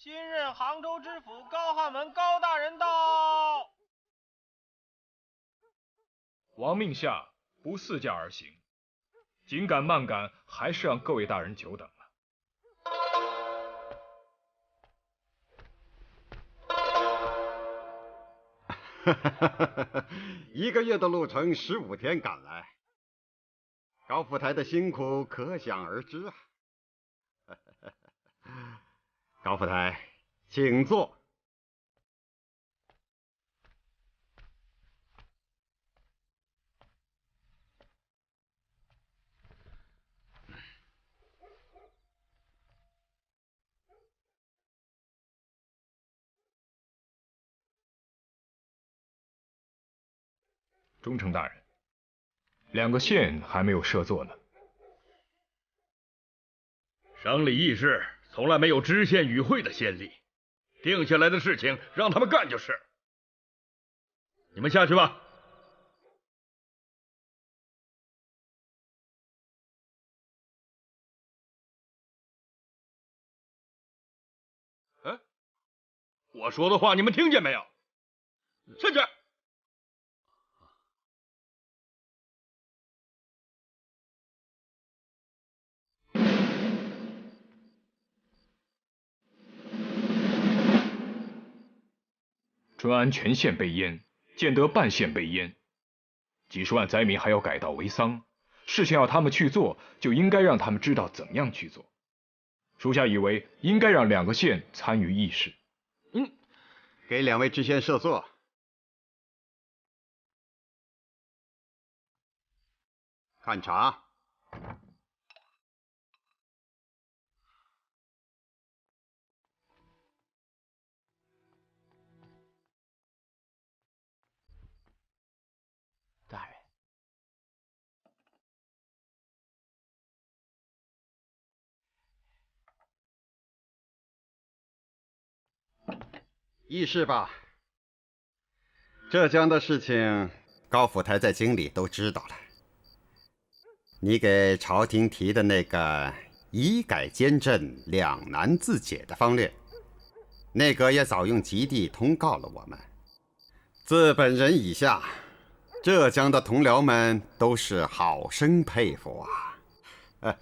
新任杭州知府高汉文高大人到。王命下，不四驾而行，紧赶慢赶，还是让各位大人久等了。1个月的路程，15天赶来，高福台的辛苦可想而知啊。高福台，请坐。忠诚大人，2个县还没有设座呢。省里议事从来没有知县与会的先例，定下来的事情让他们干就是。你们下去吧。我说的话你们听见没有？下去。淳安全县被淹，建德半县被淹，几十万灾民还要改稻为桑，事情要他们去做，就应该让他们知道怎么样去做。属下以为应该让2个县参与议事。给2位知县设座。看茶。大人，议事吧。浙江的事情，高福台在京里都知道了。你给朝廷提的那个以改监镇、两难自解的方略，内阁也早用急递通告了我们。自本人以下，浙江的同僚们都是好生佩服啊！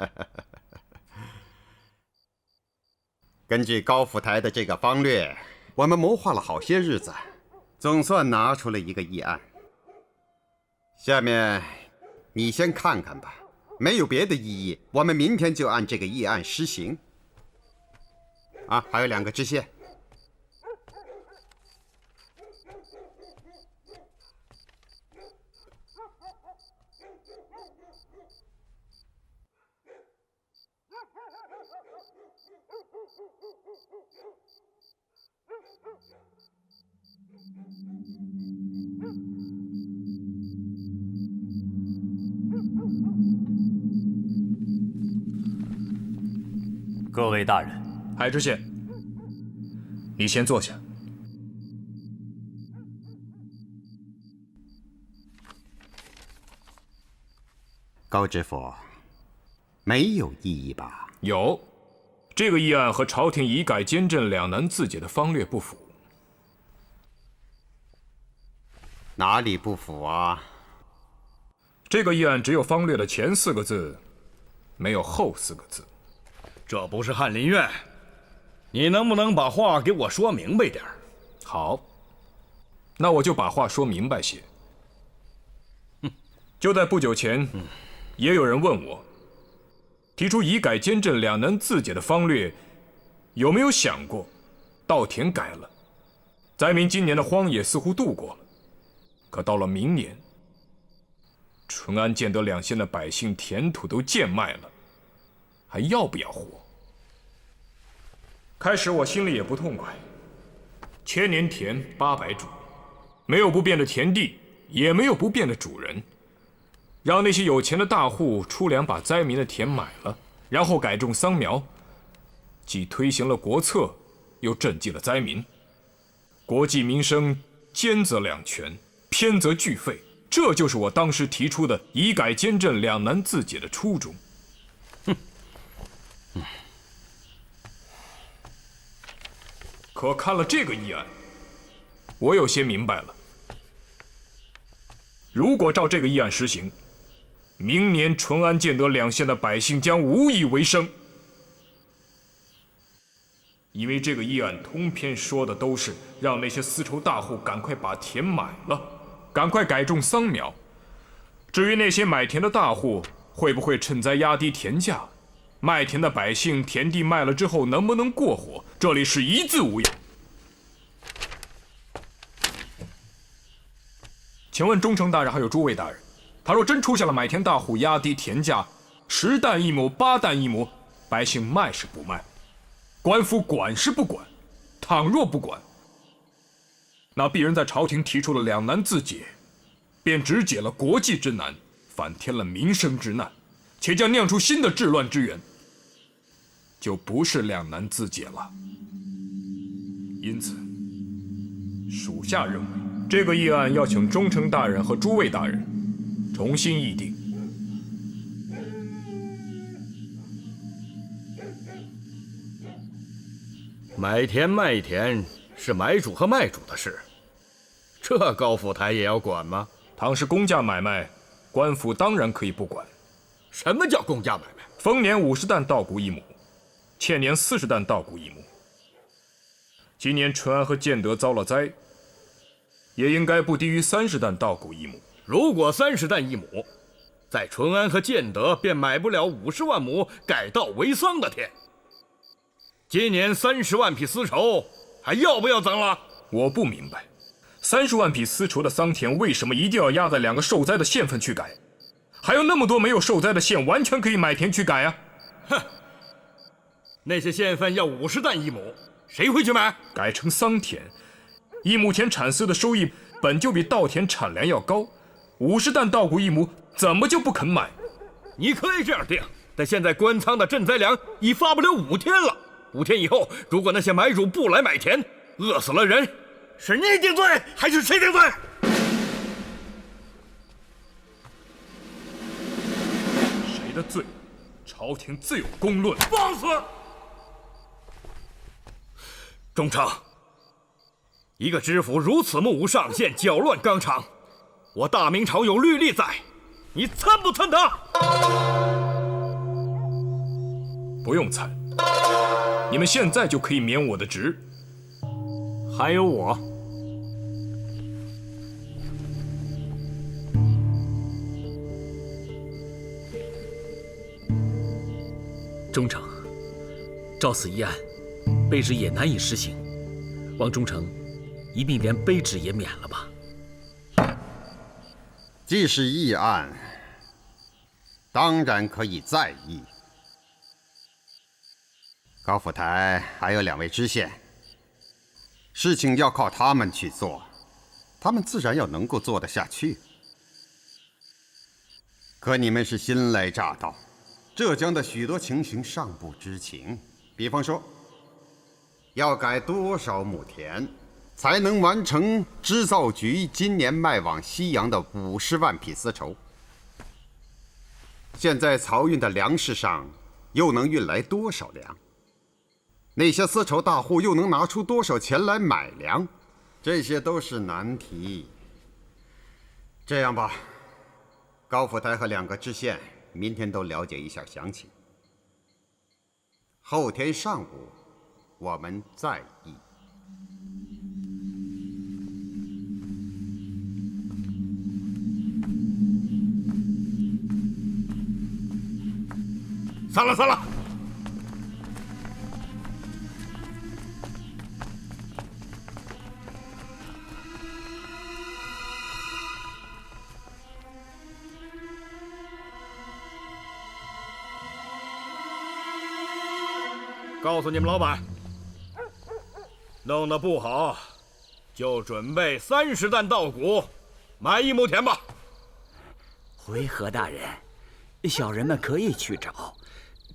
根据高福台的这个方略，我们谋划了好些日子，总算拿出了一个议案。下面你先看看吧，没有别的异议，我们明天就按这个议案施行。啊，还有2个知县。各位大人，海知县，你先坐下。高知府，没有异议吧？有，这个议案和朝廷以改监镇、两难自解的方略不符。哪里不符啊？这个议案只有方略的前4个字，没有后4个字。这不是翰林院，你能不能把话给我说明白点？好，那我就把话说明白些。就在不久前，也有人问我，提出以改监镇、两难自解的方略，有没有想过，稻田改了，灾民今年的荒野似乎度过了，可到了明年，淳安、建德2县的百姓田土都贱卖了，还要不要活？开始我心里也不痛快，1000年田800主，没有不变的田地，也没有不变的主人。让那些有钱的大户出粮把灾民的田买了，然后改种桑苗，既推行了国策，又赈济了灾民。国计民生，兼则两全，偏则俱废。这就是我当时提出的以改监镇、两难自解的初衷。可看了这个议案，我有些明白了。如果照这个议案实行，明年淳安、建德两县的百姓将无以为生。因为这个议案通篇说的都是让那些丝绸大户赶快把田买了，赶快改种桑苗。至于那些买田的大户会不会趁灾压低田价，卖田的百姓田地卖了之后能不能过活，这里是一字无有。请问忠诚大人还有诸位大人，他若真出现了买田大户压低田价，10担1亩、8担1亩，百姓卖是不卖？官府管是不管？倘若不管，那鄙人在朝廷提出了两难自解，便只解了国计之难，反添了民生之难，且将酿出新的治乱之源，就不是两难自解了。因此，属下认为这个议案要请忠诚大人和诸位大人重新议定。买田卖田是买主和卖主的事，这高府台也要管吗？倘是公价买卖，官府当然可以不管。什么叫公价买卖？丰年50担稻谷1亩，欠年40担稻谷1亩。今年淳安和建德遭了灾，也应该不低于30担稻谷1亩。如果30担1亩，在淳安和建德便买不了50万亩改稻为桑的田。今年30万匹丝绸，还要不要增了？我不明白，30万匹丝绸的桑田为什么一定要压在2个受灾的县份去改？还有那么多没有受灾的县，完全可以买田去改啊！哼，那些县份要50担1亩，谁会去买？改成桑田，1亩田产丝的收益本就比稻田产粮要高，50担稻谷1亩，怎么就不肯买？你可以这样定，但现在官仓的赈灾粮已发不了5天了。5天以后，如果那些买主不来买田，饿死了人，是你定罪还是谁定罪？谁的罪，朝廷自有公论。放肆！忠诚，一个知府如此目无上限，搅乱纲常，我大明朝有律例在，你参不参他？不用参，你们现在就可以免我的职。还有我，忠诚，照此议案，卑职也难以实行，望忠诚一并连卑职也免了吧。既是议案，当然可以再议。高府台还有2位知县，事情要靠他们去做，他们自然要能够做得下去。可你们是新来乍到，浙江的许多情形尚不知情，比方说，要改多少亩田，才能完成织造局今年卖往西洋的50万匹丝绸？现在漕运的粮食上又能运来多少粮？那些丝绸大户又能拿出多少钱来买粮？这些都是难题。这样吧，高府台和2个知县明天都了解一下详情，后天上午我们再议。散了，散了。告诉你们老板，弄得不好，就准备30担稻谷，买1亩田吧。回纥大人，小人们可以去找，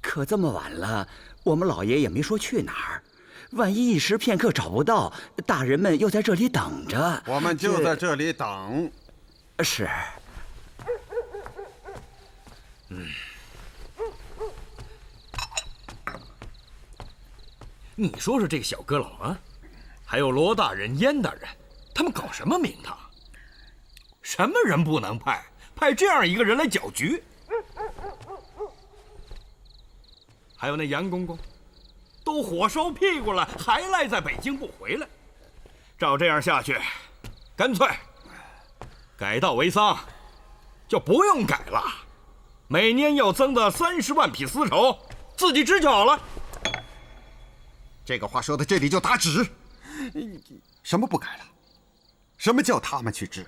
可这么晚了，我们老爷也没说去哪儿。万一一时片刻找不到，大人们又在这里等着。我们就在这里等。是。你说说这个小阁老啊，还有罗大人、燕大人，他们搞什么名堂？什么人不能派？派这样一个人来搅局？还有那杨公公，都火烧屁股了，还赖在北京不回来。照这样下去，干脆改稻为桑，就不用改了。每年要增的30万匹丝绸，自己织就好了。这个话说到这里就打纸。什么不改了？什么叫他们去织？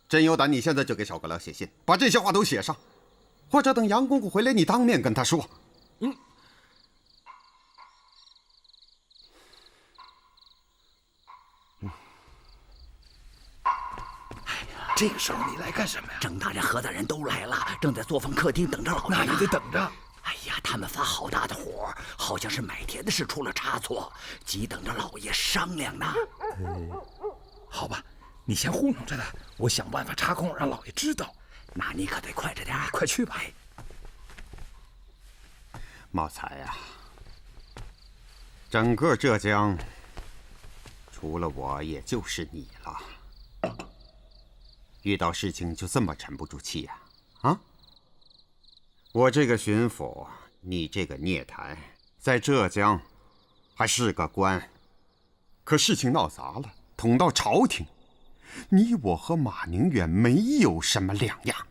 真有胆，你现在就给小阁僚写信，把这些话都写上，或者等杨公公回来，你当面跟他说。这个时候你来干什么呀？郑大人、何大人都来了，正在作坊客厅等着老爷呢。那你得等着。哎呀，他们发好大的火，好像是买田的事出了差错，急等着老爷商量呢。好吧，你先糊弄着他，我想办法插空让老爷知道。那你可得快着点，快去吧。茂才呀，整个浙江，除了我，也就是你了。遇到事情就这么沉不住气呀？啊？我这个巡抚，你这个聂台，在浙江还是个官，可事情闹砸了，捅到朝廷，你我和马宁远没有什么两样。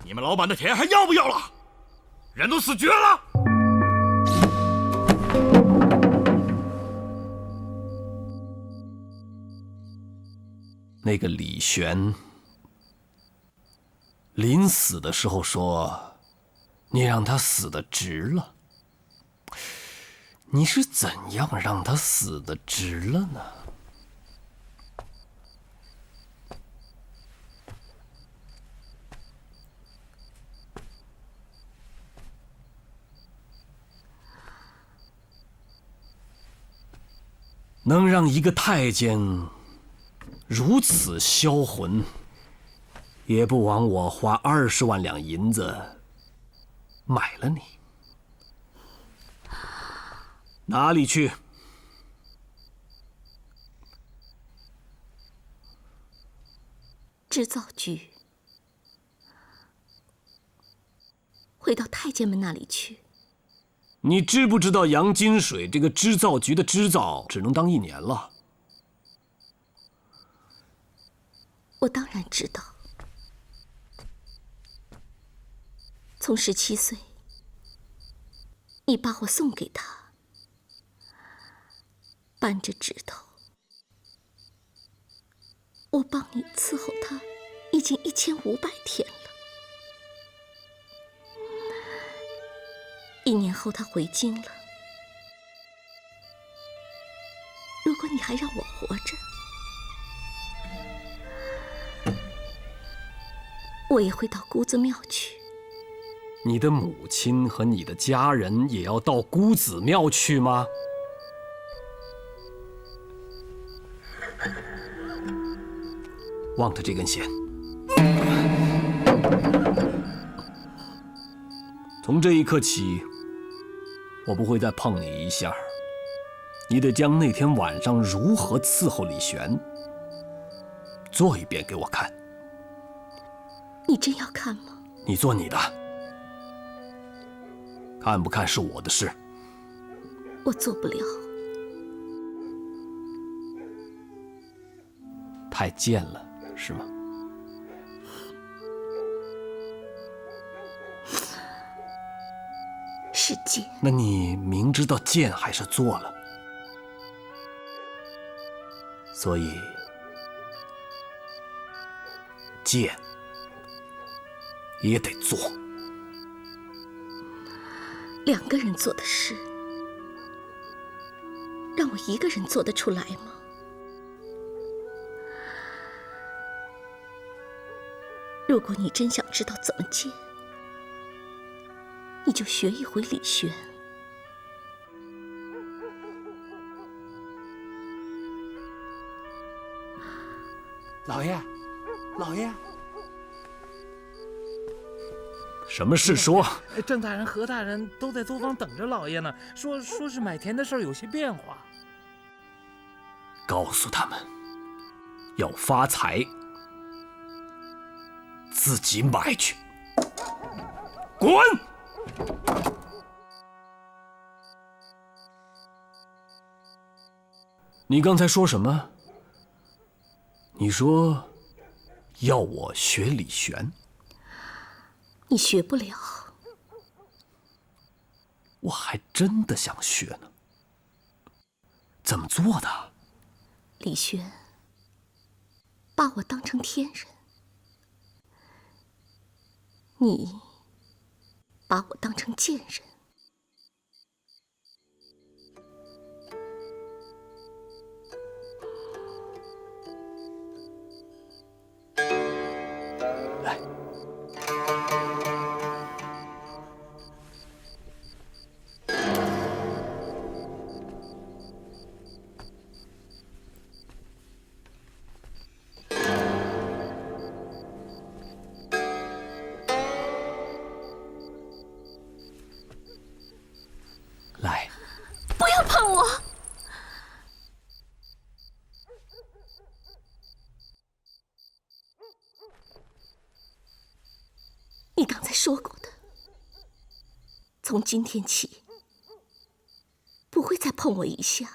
你们老板的田还要不要了？人都死绝了。那个李玄临死的时候说：“你让他死得值了。”你是怎样让他死得值了呢？能让一个太监如此销魂，也不枉我花20万两银子买了你。哪里去？织造局，回到太监们那里去。你知不知道杨金水这个织造局的织造只能当1年了？我当然知道。从17岁，你把我送给他，扳着指头，我帮你伺候他，已经1500天了。1年后他回京了，如果你还让我活着，我也会到姑子庙去。你的母亲和你的家人也要到姑子庙去吗？忘了这根弦。从这一刻起，我不会再碰你一下。你得将那天晚上如何伺候李玄做一遍给我看。你真要看吗？你做你的，看不看是我的事。我做不了。太贱了，是吗？是贱。那你明知道贱还是做了，所以贱也得做。2个人做的事，让我一个人做得出来吗？如果你真想知道怎么贱，你就学一回李轩。老爷，老爷，什么事说？郑大人、何大人都在作坊等着老爷呢，说是买田的事儿有些变化。告诉他们，要发财，自己买去。滚！你刚才说什么？你说要我学李玄？你学不了。我还真的想学呢。怎么做的？李轩把我当成天人，你把我当成贱人。来，来，不要碰我！你刚才说过的，从今天起，不会再碰我一下。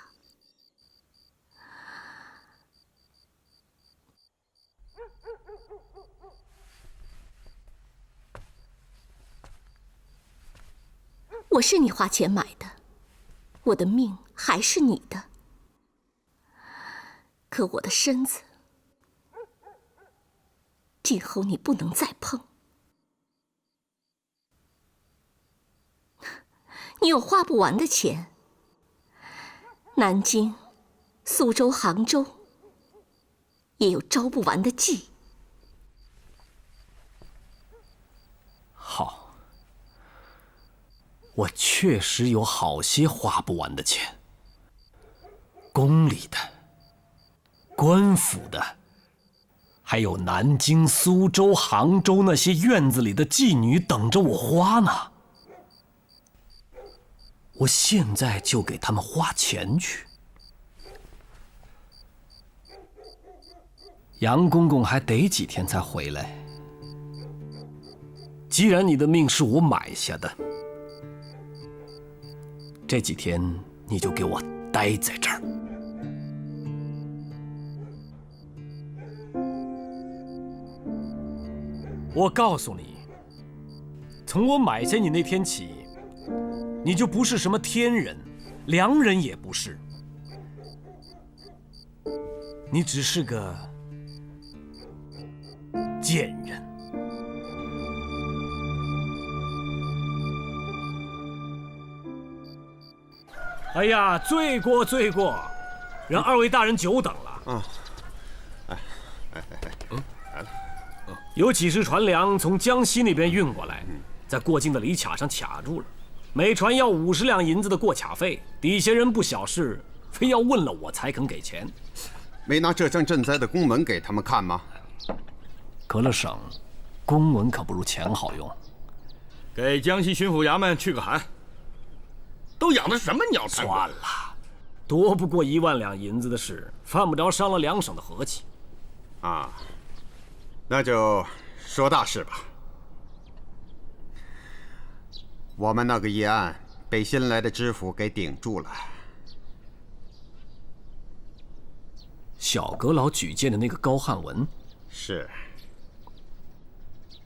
我是你花钱买的，我的命还是你的，可我的身子，今后你不能再碰。你有花不完的钱，南京、苏州、杭州也有招不完的妓。好，我确实有好些花不完的钱，宫里的、官府的，还有南京、苏州、杭州那些院子里的妓女等着我花呢。我现在就给他们花钱去。杨公公还得几天才回来。既然你的命是我买下的，这几天你就给我待在这儿。我告诉你，从我买下你那天起，你就不是什么天人、良人，也不是，你只是个贱人。哎呀，罪过罪过，让二位大人久等了。有几只船粮从江西那边运过来，在过境的里卡上卡住了，每船要50两银子的过卡费。底下人不小事，非要问了我才肯给钱。没拿这张赈灾的公文给他们看吗？革了省，公文可不如钱好用。给江西巡抚衙门去个函。都养的什么鸟才？算了，多不过1万两银子的事，犯不着伤了2省的和气。啊，那就说大事吧。我们那个议案被新来的知府给顶住了。小阁老举荐的那个高汉文，是。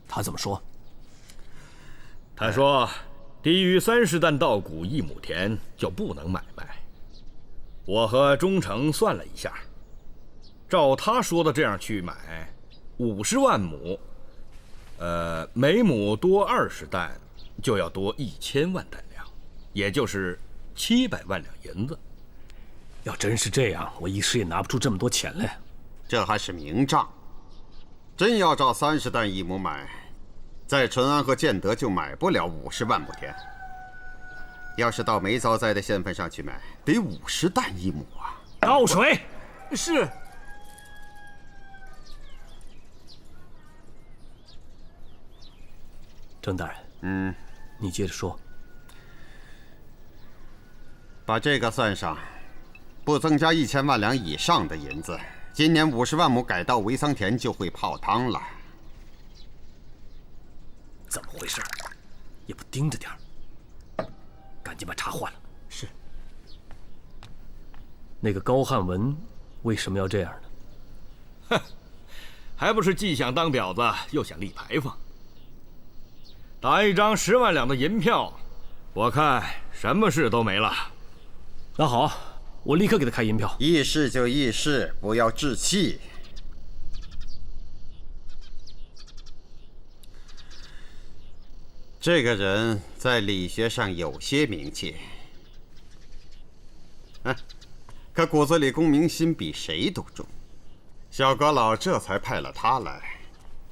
他怎么说？他说，低于30担稻谷1亩田就不能买卖。我和忠诚算了一下，照他说的这样去买，50万亩，每亩多20担，就要多1000万担粮，也就是700万两银子。要真是这样，我一时也拿不出这么多钱来。这还是明账，真要照30担1亩买，在淳安和建德就买不了50万亩田。要是到梅糟灾的县份上去买，得50担1亩啊！倒水。是。郑大人，你接着说。把这个算上，不增加1000万两以上的银子，今年50万亩改稻为桑田就会泡汤了。怎么回事？也不盯着点儿，赶紧把茶换了。是。那个高汉文为什么要这样呢？哼，还不是既想当婊子，又想立牌坊。打一张10万两的银票，我看什么事都没了。那好，我立刻给他开银票。议事就议事，不要置气。这个人在理学上有些名气，可骨子里公民心比谁都重。小阁老这才派了他来，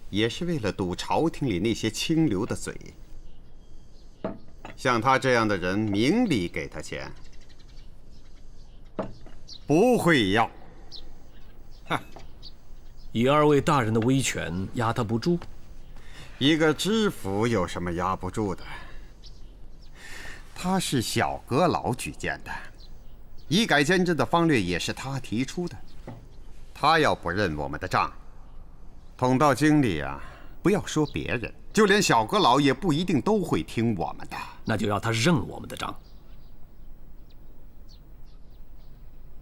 也是为了堵朝廷里那些清流的嘴。像他这样的人，明里给他钱，不会要。以2位大人的威权压他不住。一个知府有什么压不住的？他是小阁老举荐的，医改监制的方略也是他提出的。他要不认我们的账，捅到京里啊，不要说别人，就连小阁老也不一定都会听我们的。那就让他认我们的账，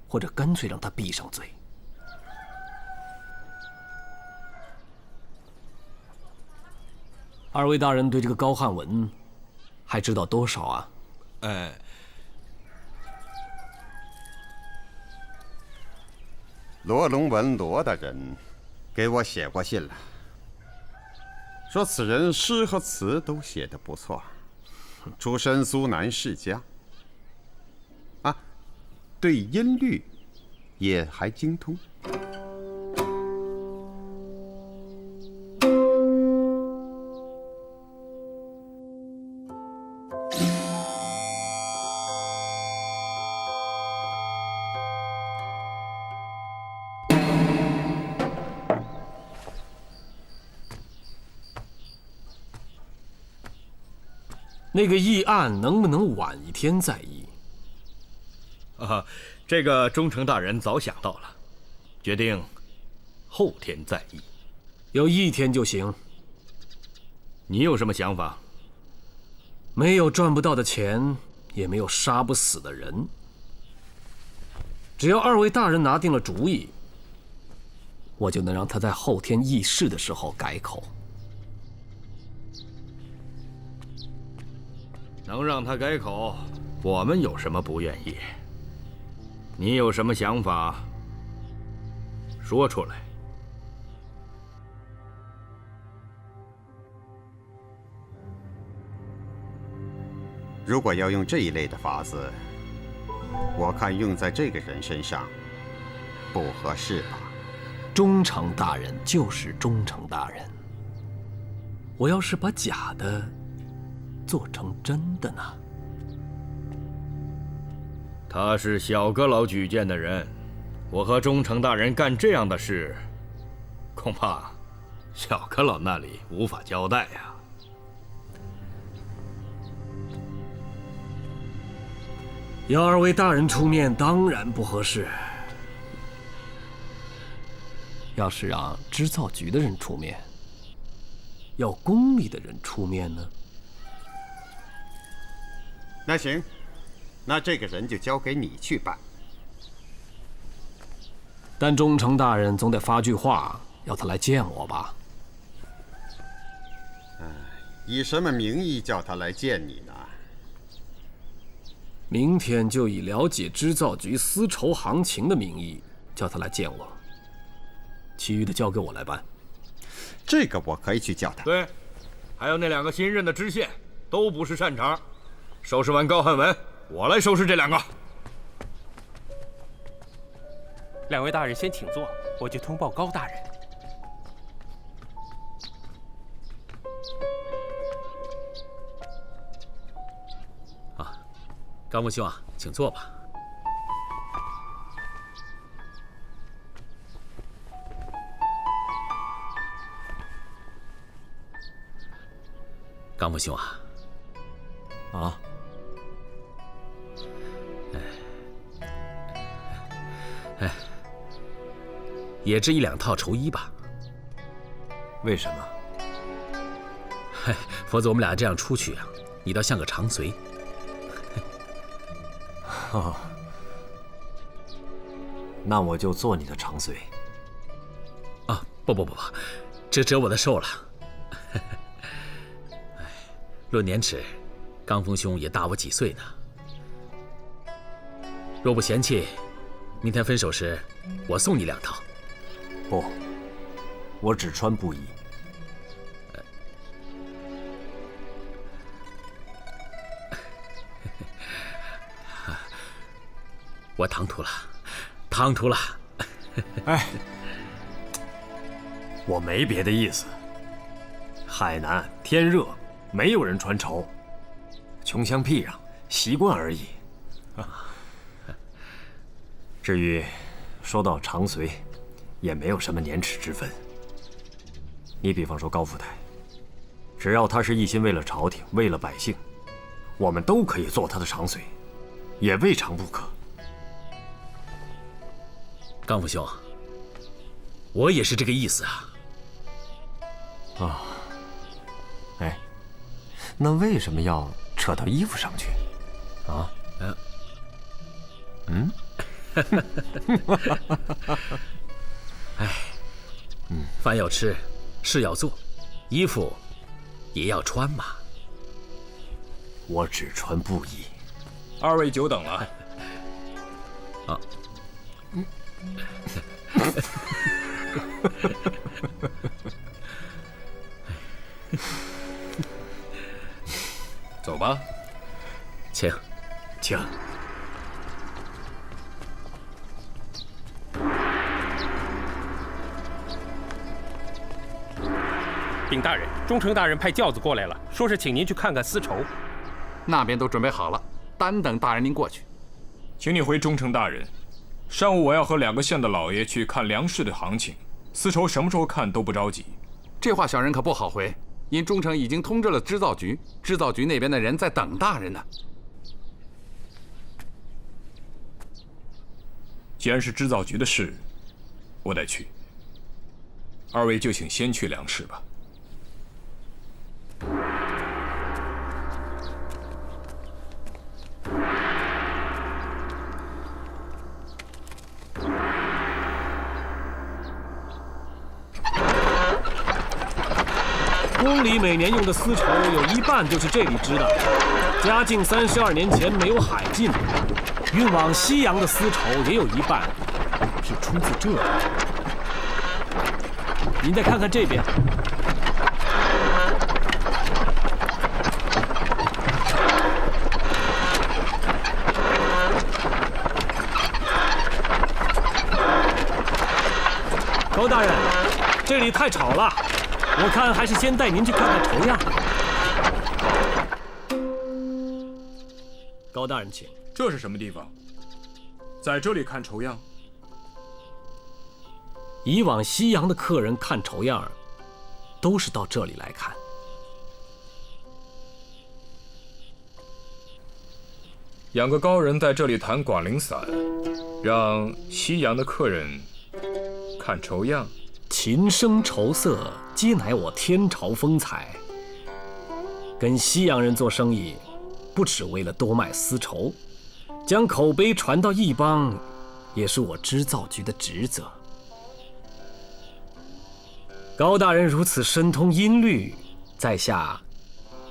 或者干脆让他闭上嘴。2位大人对这个高汉文还知道多少啊？罗龙文罗大人给我写过信了，说此人诗和词都写得不错，出身苏南世家，对音律也还精通。那个议案能不能晚一天再议？这个忠诚大人早想到了，决定后天再议。有1天就行。你有什么想法？没有赚不到的钱，也没有杀不死的人。只要2位大人拿定了主意，我就能让他在后天议事的时候改口。能让他改口，我们有什么不愿意？你有什么想法，说出来。如果要用这一类的法子，我看用在这个人身上不合适吧。忠诚大人就是忠诚大人，我要是把假的做成真的呢？他是小阁老举荐的人，我和忠诚大人干这样的事，恐怕小阁老那里无法交代呀。要2位大人出面，当然不合适。要是让织造局的人出面，要宫里的人出面呢？那行，那这个人就交给你去办。但忠诚大人总得发句话，要他来见我吧？以什么名义叫他来见你呢？明天就以了解织造局丝绸行情的名义叫他来见我，其余的交给我来办。这个我可以去叫他。对，还有那2个新任的知县，都不是善茬。收拾完高汉文，我来收拾这2个。2位大人先请坐，我去通报高大人。高木兄啊，请坐吧。高木兄啊，也织1-2套绸衣吧。为什么？否则我们俩这样出去啊，你倒像个长随。那我就做你的长随。不，这折我的寿了。论年齿，刚峰兄也大我几岁呢。若不嫌弃，明天分手时，我送你2套。不，我只穿布衣。我唐突了。哎，我没别的意思。海南天热，没有人穿绸，穷乡僻壤，习惯而已。至于说到长随，也没有什么年齿之分。你比方说高福台，只要他是一心为了朝廷，为了百姓，我们都可以做他的长随，也未尝不可。刚福兄，我也是这个意思啊。哎，那为什么要扯到衣服上去？饭要吃，事要做，衣服也要穿嘛。我只穿布衣。2位久等了。走吧，请。禀大人，忠诚大人派轿子过来了，说是请您去看看丝绸。那边都准备好了，单等大人您过去。请你回忠诚大人，上午我要和2个县的老爷去看粮食的行情，丝绸什么时候看都不着急。这话小人可不好回，因忠诚已经通知了织造局，织造局那边的人在等大人呢。既然是织造局的事，我得去。2位就请先去粮食吧。宫里每年用的丝绸有1半就是这里织的。嘉靖32年前没有海禁，运往西洋的丝绸也有1半是出自这里。您再看看这边，高大人，这里太吵了。我看还是先带您去看看绸样。高大人，请。这是什么地方？在这里看绸样？以往西洋的客人看绸样，都是到这里来看。2个高人在这里弹广陵散，让西洋的客人看绸样。琴声绸色，皆乃我天朝风采。跟西洋人做生意，不只为了多卖丝绸，将口碑传到异邦，也是我织造局的职责。高大人如此深通音律，在下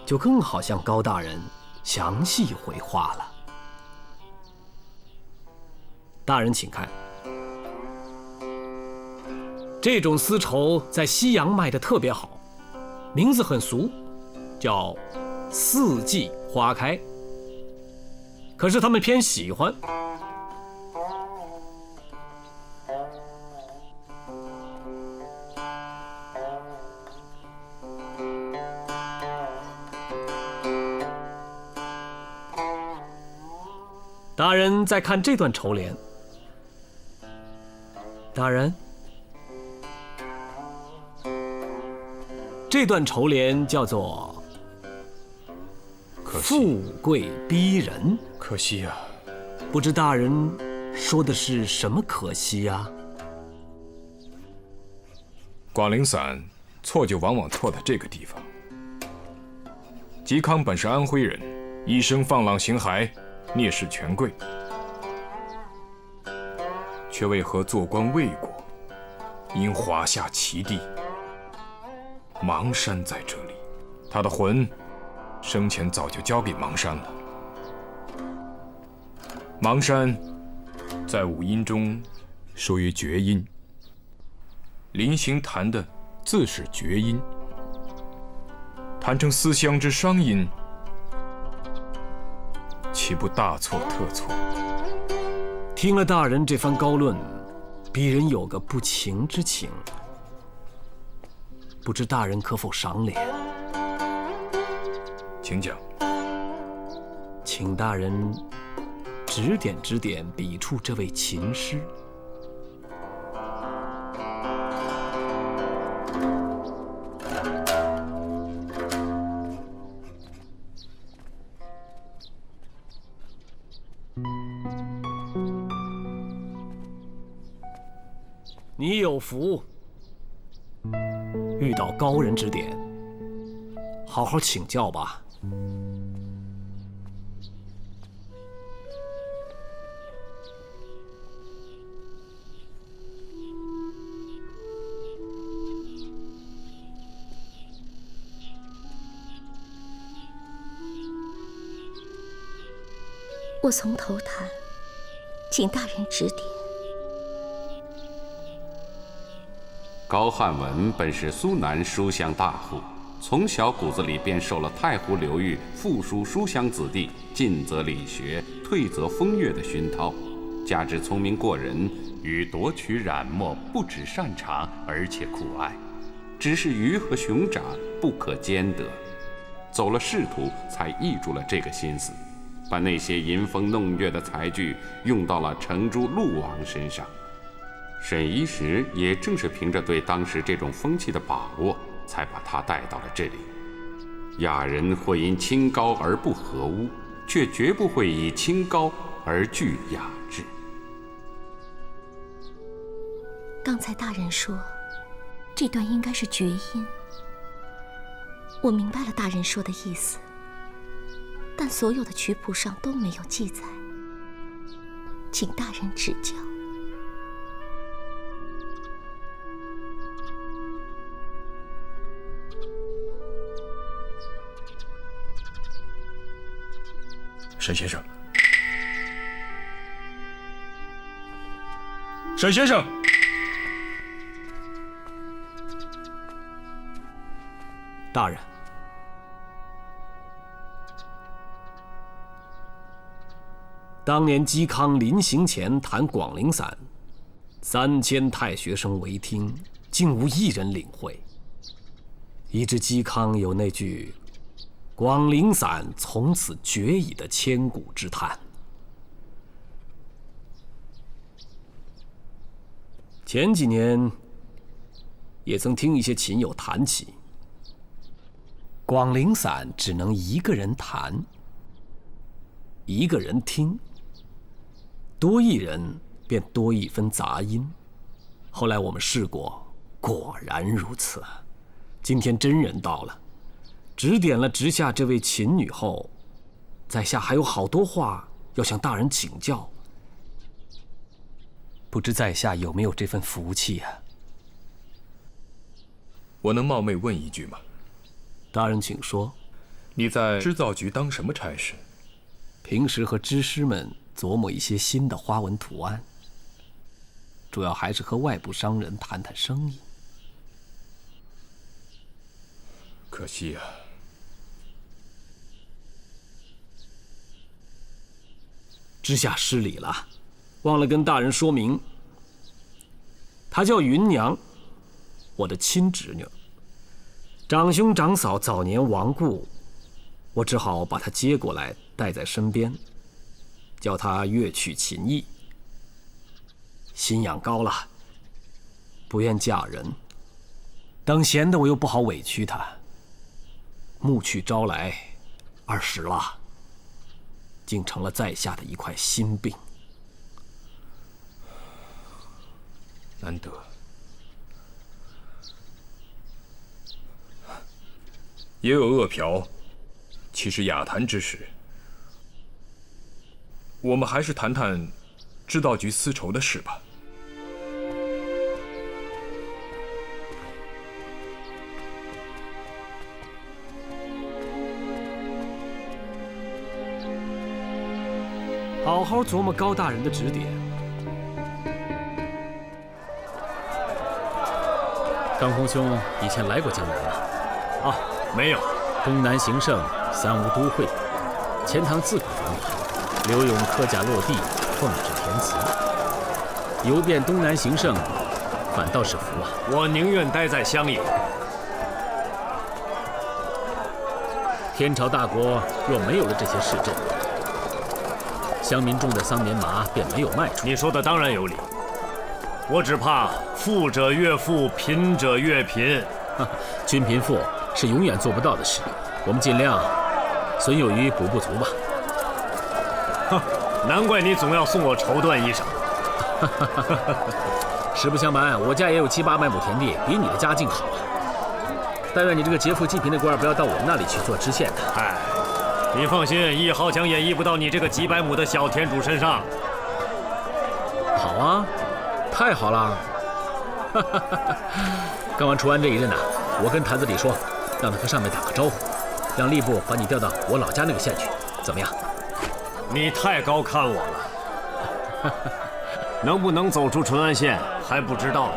就更好向高大人详细回话了。大人请看，这种丝绸在西洋卖得特别好，名字很俗，叫四季花开，可是他们偏喜欢。大人再看这段绸联，大人，这段绸联叫做富贵逼人。可惜呀，不知大人说的是什么可惜呀？广陵散错就往往错在这个地方。嵇康本是安徽人，一生放浪形骸，蔑视权贵，却为何做官魏国？因华夏齐地，邙山在这里，他的魂生前早就交给邙山了。邙山在五音中属于厥音，临行弹的自是厥音，弹成思乡之伤音，岂不大错特错？听了大人这番高论，鄙人有个不情之请，不知大人可否赏脸？请讲。请大人指点指点笔触这位琴师。你有福，遇到高人指点，好好请教吧。我从头弹，请大人指点。高汉文本是苏南书香大户，从小骨子里便受了太湖流域富庶书香子弟进则理学，退则风月的熏陶，加之聪明过人，与夺取染墨不只擅长，而且酷爱，只是鱼和熊掌不可兼得。走了仕途，才挹注了这个心思，把那些吟风弄月的才具用到了程朱陆王身上。沈一时也正是凭着对当时这种风气的把握，才把他带到了这里。雅人会因清高而不合污，却绝不会以清高而拒雅致。刚才大人说，这段应该是厥音。我明白了大人说的意思，但所有的曲谱上都没有记载，请大人指教。沈先生，沈先生，大人，当年嵇康临行前弹广陵散，3000太学生围听，竟无一人领会，以致嵇康有那句“广陵散从此绝矣”的千古之叹。前几年也曾听一些琴友谈起，广陵散只能一个人弹，一个人听，多一人便多一分杂音。后来我们试过，果然如此。今天真人到了，指点了直下这位琴女后，在下还有好多话要向大人请教，不知在下有没有这份福气啊？我能冒昧问一句吗？大人请说。你在织造局当什么差事？平时和织师们琢磨一些新的花纹图案，主要还是和外部商人谈谈生意。可惜啊，知下失礼了，忘了跟大人说明。她叫芸娘，我的亲侄女。长兄长嫂早年亡故，我只好把她接过来带在身边，教她乐曲琴艺。心养高了，不愿嫁人，等闲的我又不好委屈她。暮去朝来，20了，竟成了在下的一块心病。难得。也有恶嫖，其实雅谈之事。我们还是谈谈织造局丝绸的事吧。好好琢磨高大人的指点。张红兄以前来过江南吗？啊，没有。东南形胜，三吴都会，钱塘自古繁华，刘永科甲落地，奉旨填词。游遍东南形胜，反倒是福啊！我宁愿待在乡野。天朝大国若没有了这些市镇，乡民种的桑棉麻便没有卖处。你说的当然有理，我只怕富者越富，贫者越贫。均贫富是永远做不到的事，我们尽量损有余补不足吧。哼，难怪你总要送我绸缎衣裳。实不相瞒，我家也有700-800亩田地，比你的家境好啊。但愿你这个劫富济贫的官不要到我们那里去做知县的。哎，你放心，1毫奖也溢不到你这个几百亩的小田主身上。好啊，太好了。刚完除安这一任呐，我跟坛子里说，让他和上面打个招呼，让吏部把你调到我老家那个县去，怎么样？你太高看我了。能不能走出淳安县还不知道呢。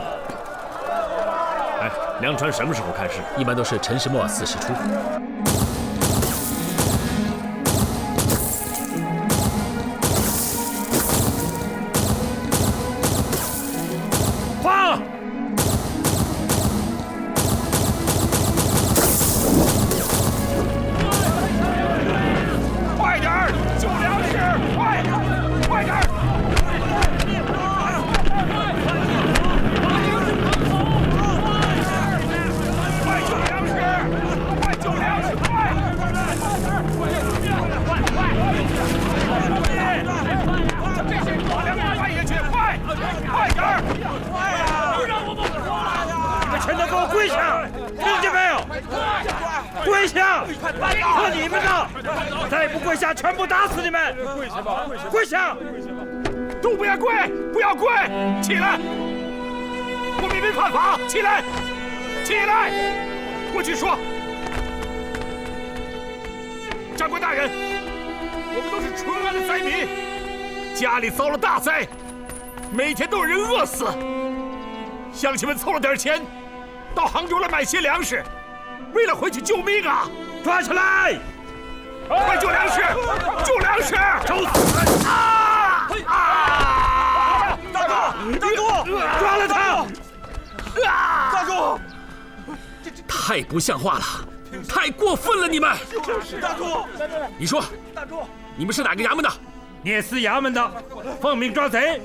哎，粮船什么时候开市？一般都是辰时末巳时初。放！快点儿，救粮食！快点儿！全都给我跪下！听见没有？跪下！和你们的，再不跪下，全部打死你们！跪下吧！跪下！都不要跪！不要跪！起来！我们没犯法！起来！起来！过去说，长官大人，我们都是淳安的灾民，家里遭了大灾，每天都有人饿死。乡亲们凑了点钱，到杭州来买些粮食，为了回去救命啊！抓起来！快救粮食！救粮食！找死！大哥，抓了他！大哥，太不像话了，太过分了！你们，大哥，你说，你们是哪个衙门的？聂司衙门的，奉命抓贼。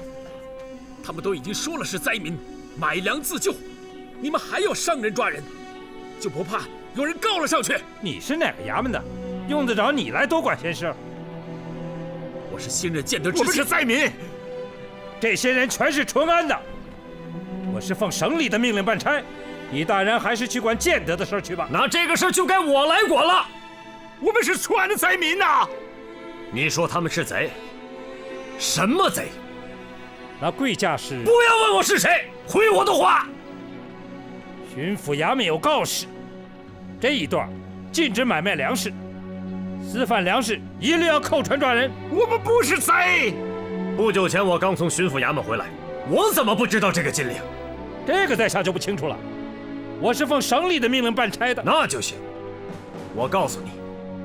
他们都已经说了是灾民，买粮自救，你们还要伤人抓人，就不怕有人告了上去？你是哪个衙门的？用得着你来多管闲事？我是新任建德知县。我们是灾民，这些人全是淳安的。我是奉省里的命令办差，你大人还是去管建德的事去吧。那这个事就该我来管了。我们是淳安的灾民呐！你说他们是贼？什么贼？那贵驾是……不要问我是谁，回我的话。巡抚衙门有告示，这一段禁止买卖粮食，私贩粮食一律要扣船抓人。我们不是贼。不久前我刚从巡抚衙门回来，我怎么不知道这个禁令？这个在下就不清楚了。我是奉省里的命令办差的。那就行。我告诉你，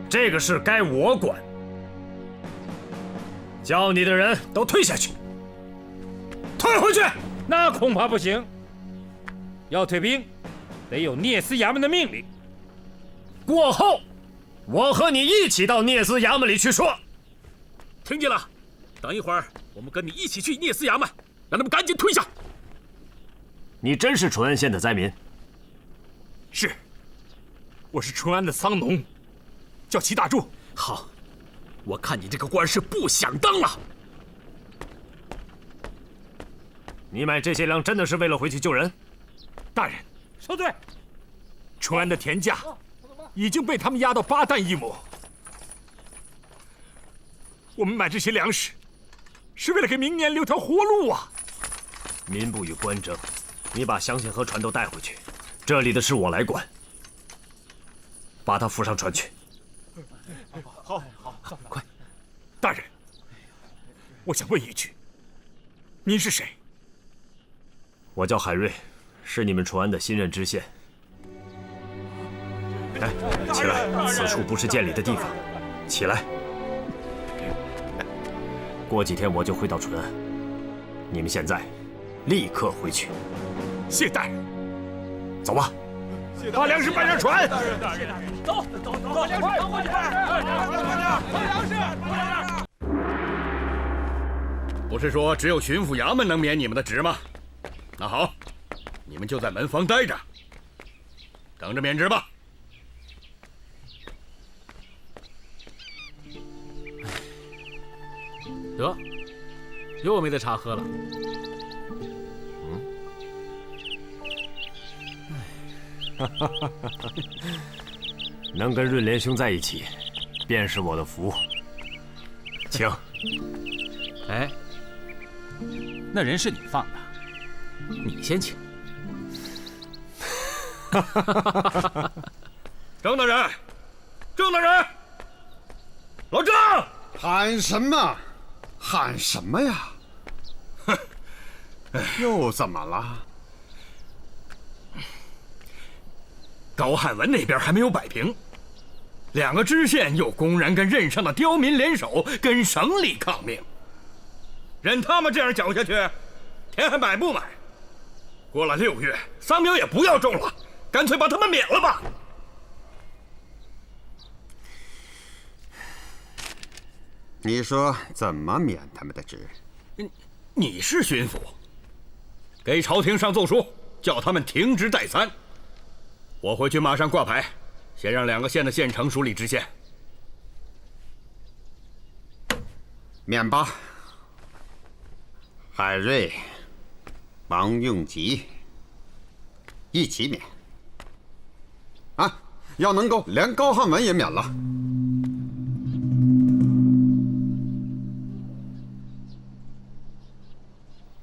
这个事该我管。叫你的人都退下去，退回去。那恐怕不行。要退兵，得有聂司衙门的命令。过后，我和你一起到聂司衙门里去说。听见了？等一会儿，我们跟你一起去聂司衙门，让他们赶紧退下。你真是淳安县的灾民？是，我是淳安的桑农，叫齐大柱。好，我看你这个官是不想当了。你买这些粮真的是为了回去救人？大人，收队。淳安的田价已经被他们压到8担1亩。我们买这些粮食，是为了给明年留条活路啊！民不与官争，你把乡亲和船都带回去，这里的事我来管。把他扶上船去。好，快！大人，我想问一句，您是谁？我叫海瑞，是你们淳安的新任知县。来，起来，此处不是见礼的地方，起来。过几天我就回到淳安，你们现在立刻回去。谢大人。走吧。把粮食搬上船。走，把粮食扛回去。不是说只有巡抚衙门能免你们的职吗？那好，你们就在门房待着，等着免职吧。得，又没得茶喝了。能跟润莲兄在一起，便是我的福。请。哎，那人是你放的，你先请。郑大人，郑大人，老郑，喊什么？喊什么呀？哼，又怎么了？高汉文那边还没有摆平，2个知县又公然跟任上的刁民联手，跟省里抗命。任他们这样搅下去，田还买不买？过了6月，桑苗也不要种了，干脆把他们免了吧。你说怎么免他们的职？你是巡抚，给朝廷上奏书，叫他们停职待参。我回去马上挂牌，先让2个县的县城署理知县。免吧。海瑞、王用吉一起免。啊，要能够连高汉文也免了。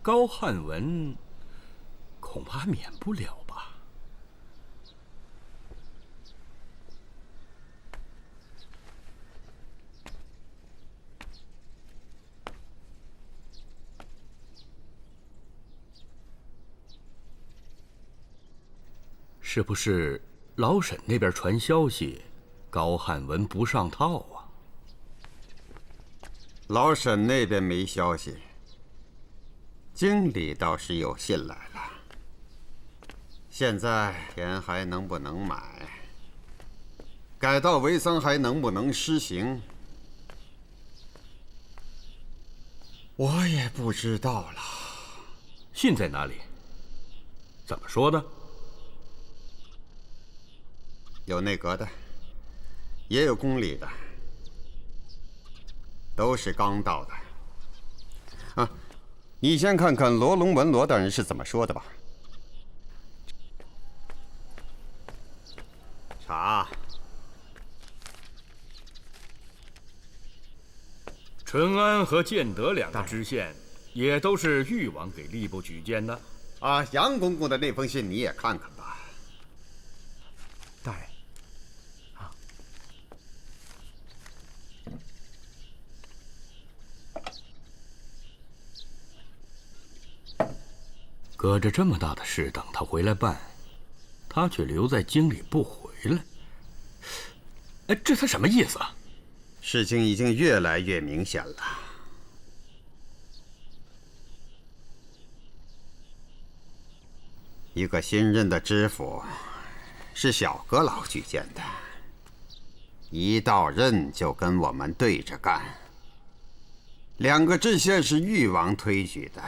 高汉文恐怕免不了吧？是不是老沈那边传消息，高汉文不上套啊？老沈那边没消息，经理倒是有信来了。现在田还能不能买？改稻为桑还能不能施行？我也不知道了。信在哪里？怎么说的？有内阁的，也有宫里的，都是刚到的。啊，你先看看罗龙文罗大人是怎么说的吧。查。淳安和建德两个知县，也都是誉王给吏部举荐的。啊，杨公公的那封信你也看看吧。大人。搁着这么大的事等他回来办，他却留在京里不回来。哎，这他什么意思啊？事情已经越来越明显了。一个新任的知府是小阁老举荐的，一到任就跟我们对着干。两个知县是誉王推举的，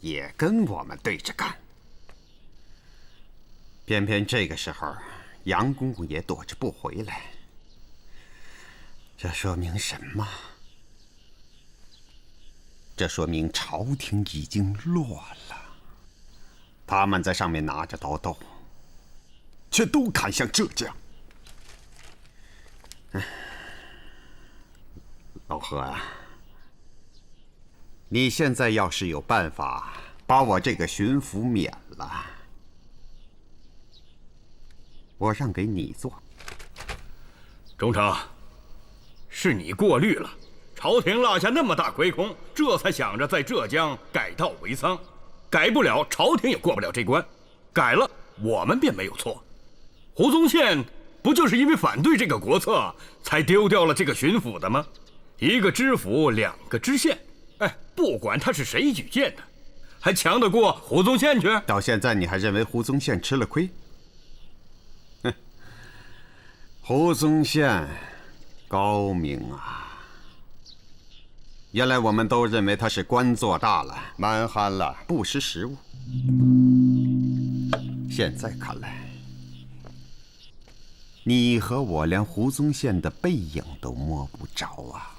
也跟我们对着干。偏偏这个时候，杨公公也躲着不回来，这说明什么？这说明朝廷已经乱了，他们在上面拿着刀斗，却都砍向浙江。老何啊，你现在要是有办法把我这个巡抚免了，我让给你做。中丞，是你过虑了。朝廷落下那么大亏空，这才想着在浙江改道为桑。改不了，朝廷也过不了这关；改了，我们便没有错。胡宗宪不就是因为反对这个国策，才丢掉了这个巡抚的吗？一个知府，两个知县，哎，不管他是谁举荐的，还强得过胡宗宪去？到现在你还认为胡宗宪吃了亏？哼，胡宗宪高明啊！原来我们都认为他是官做大了，蛮憨了，不识时务。现在看来，你和我连胡宗宪的背影都摸不着啊！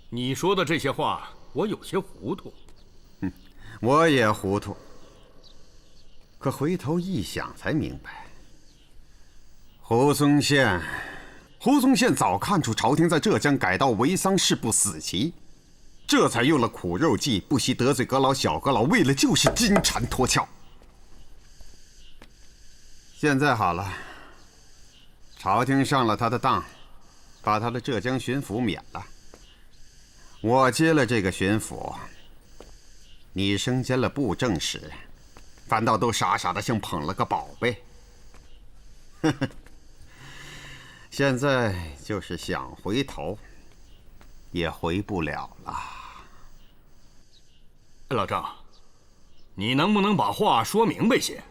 你说的这些话，我有些糊涂。我也糊涂。可回头一想才明白，胡宗宪早看出朝廷在浙江改道为桑誓不死棋，这才用了苦肉计，不惜得罪阁老小阁老，为了就是金蝉脱壳。现在好了，朝廷上了他的当，把他的浙江巡抚免了。我接了这个巡抚，你升迁了布政使，反倒都傻傻的像捧了个宝贝。呵呵，现在就是想回头，也回不了了。老张，你能不能把话说明白些？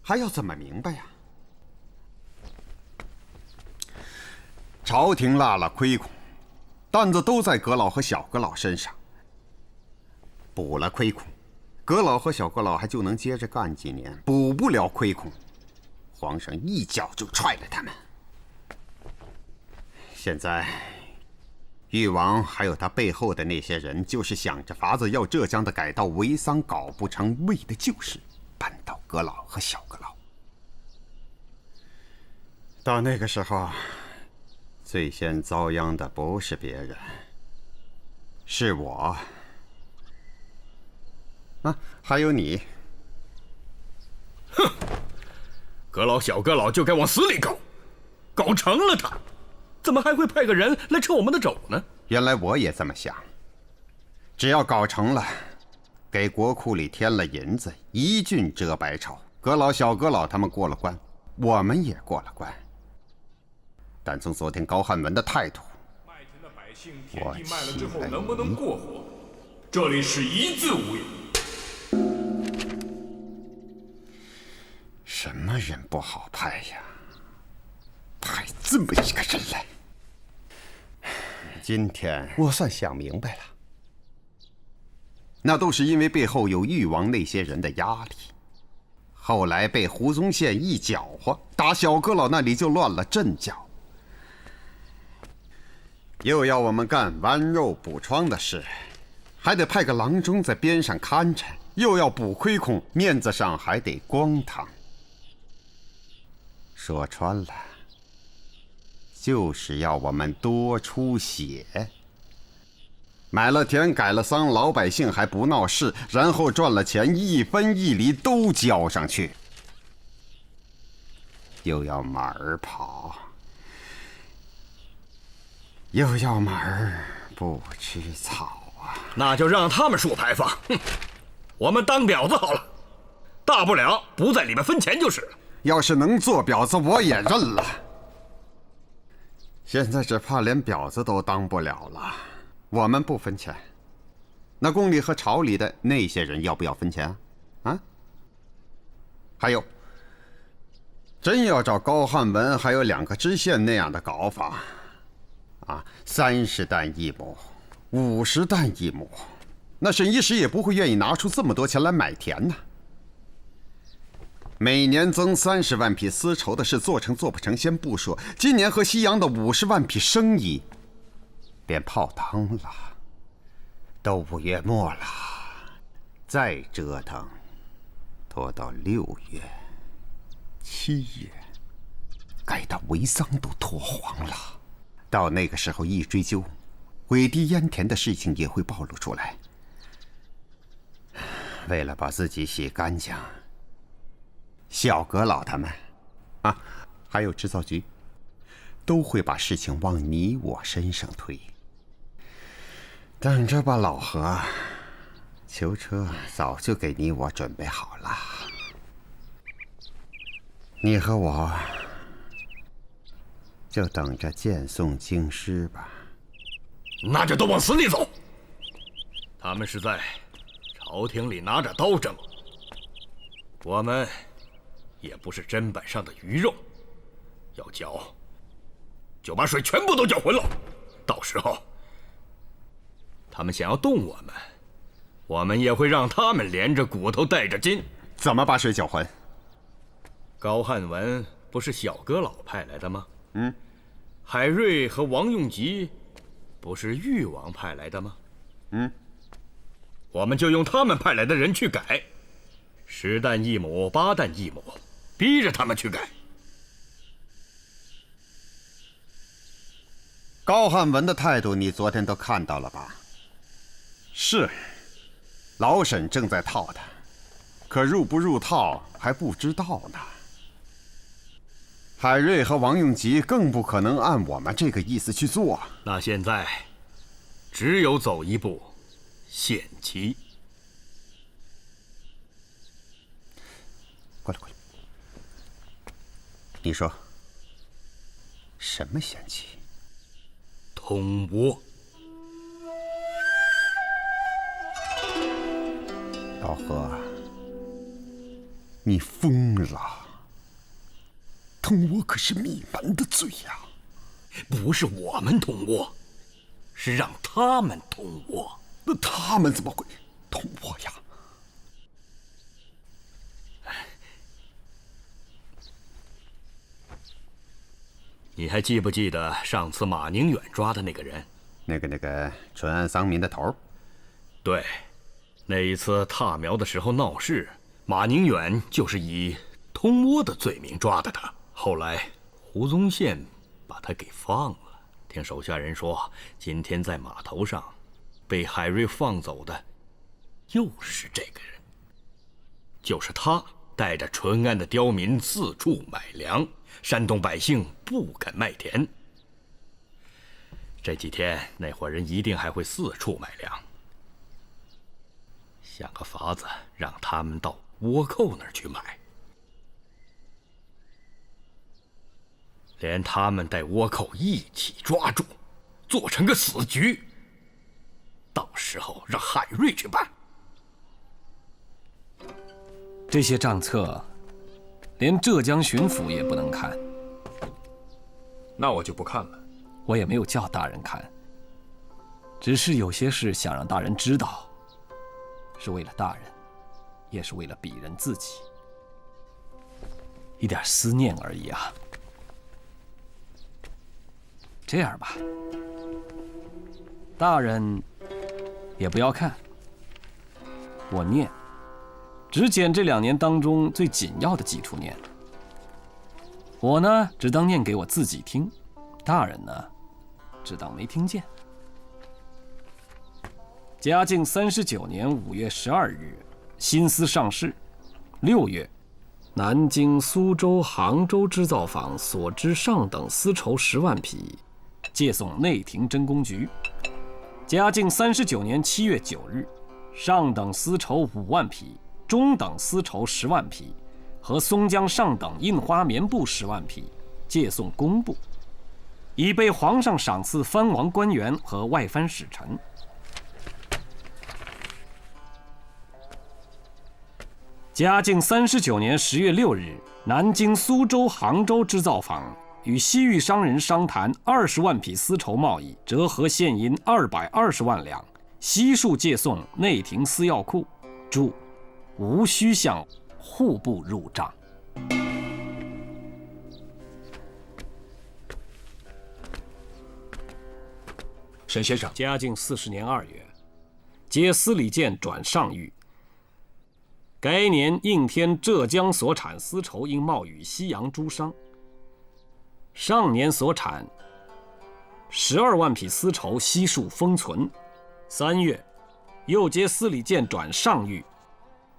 还要怎么明白呀？朝廷落了亏空，担子都在阁老和小阁老身上。补了亏空，阁老和小阁老还就能接着干几年；补不了亏空，皇上一脚就踹了他们。现在，誉王还有他背后的那些人，就是想着法子要浙江的改道为桑搞不成，为的就是扳倒阁老和小阁老。到那个时候，最先遭殃的不是别人，是我。啊，还有你。哼，阁老小阁老就该往死里搞，搞成了他，怎么还会派个人来抽我们的肘呢？原来我也这么想，只要搞成了，给国库里添了银子，一郡遮百丑，阁老小阁老他们过了关，我们也过了关。但从昨天高翰文的态度，麦田的百姓田地卖了之后能不能过活，这里是一字无有。什么人不好派呀？派这么一个人来。今天我算想明白了，那都是因为背后有誉王那些人的压力。后来被胡宗宪一搅和，打小阁老那里就乱了阵脚，又要我们干剜肉补疮的事，还得派个郎中在边上看着，又要补亏空，面子上还得光堂。说穿了，就是要我们多出血。买了田，改了桑，老百姓还不闹事，然后赚了钱，一分一厘都交上去，又要马儿跑，又要马儿不吃草啊！那就让他们竖牌坊，哼，我们当婊子好了，大不了不在里面分钱就是了。要是能做婊子，我也认了。现在只怕连婊子都当不了了。我们不分钱，那宫里和朝里的那些人要不要分钱啊？啊？还有，真要照高汉文还有2个知县那样的搞法，啊，30担1亩，50担1亩，那沈一时也不会愿意拿出这么多钱来买田呢。每年增30万匹丝绸的事做成做不成先不说，今年和西洋的50万匹生意便泡汤了。都5月末了，再折腾拖到6月、7月，该到为桑都脱黄了。到那个时候一追究，毁堤淹田的事情也会暴露出来。为了把自己洗干净，小阁老他们，啊，还有制造局，都会把事情往你我身上推。等着吧，老何，囚车早就给你我准备好了。你和我就等着见送京师吧。那就都往死里走！他们是在朝廷里拿着刀争，我们也不是砧板上的鱼肉，要搅就把水全部都搅浑了。到时候他们想要动我们，我们也会让他们连着骨头带着筋。怎么把水搅浑？高汉文不是小阁老派来的吗？嗯。海瑞和王用吉不是誉王派来的吗？嗯。我们就用他们派来的人去改，10担1亩，8担1亩，逼着他们去改。高汉文的态度你昨天都看到了吧？是，老沈正在套他，可入不入套还不知道呢。海瑞和王用吉更不可能按我们这个意思去做。那现在只有走一步，献棋。过来，过来。你说，什么献棋？通倭。老何，你疯了！通倭可是灭门的罪呀！不是我们通倭，是让他们通倭。那他们怎么会通倭呀？你还记不记得上次马宁远抓的那个人？那个淳安桑民的头？对，那一次踏苗的时候闹事，马宁远就是以通倭的罪名抓的他。后来胡宗宪把他给放了。听手下人说，今天在码头上被海瑞放走的又是这个人，就是他带着淳安的刁民四处买粮，煽动百姓不肯卖田。这几天那伙人一定还会四处买粮，想个法子让他们到倭寇那儿去买，连他们带倭寇一起抓住，做成个死局，到时候让海瑞去办。这些账册，连浙江巡抚也不能看。那我就不看了。我也没有叫大人看，只是有些事想让大人知道，是为了大人，也是为了鄙人自己，一点思念而已啊。这样吧，大人也不要看，我念，只捡这2年当中最紧要的几处念。我呢，只当念给我自己听；大人呢，只当没听见。嘉靖39年5月12日，新丝上市。6月，南京、苏州、杭州织造坊所织上等丝绸10万匹，借送内廷真公局。嘉靖39年7月9日，上等丝绸5万匹，中等丝绸10万匹和松江上等印花棉布10万匹，借送工部，以备皇上赏赐藩王官员和外藩使臣。嘉靖39年10月6日，南京、苏州、杭州织造坊与西域商人商谈20万匹丝绸贸易，折合现银220万两，悉数借送内廷司要库，注：无需向户部入账。沈先生，嘉靖40年2月，接司礼监转上谕。该年应天浙江所产丝绸应贸与西洋诸商。上年所产12万匹丝绸悉数封存。3月，又接司礼监转上谕，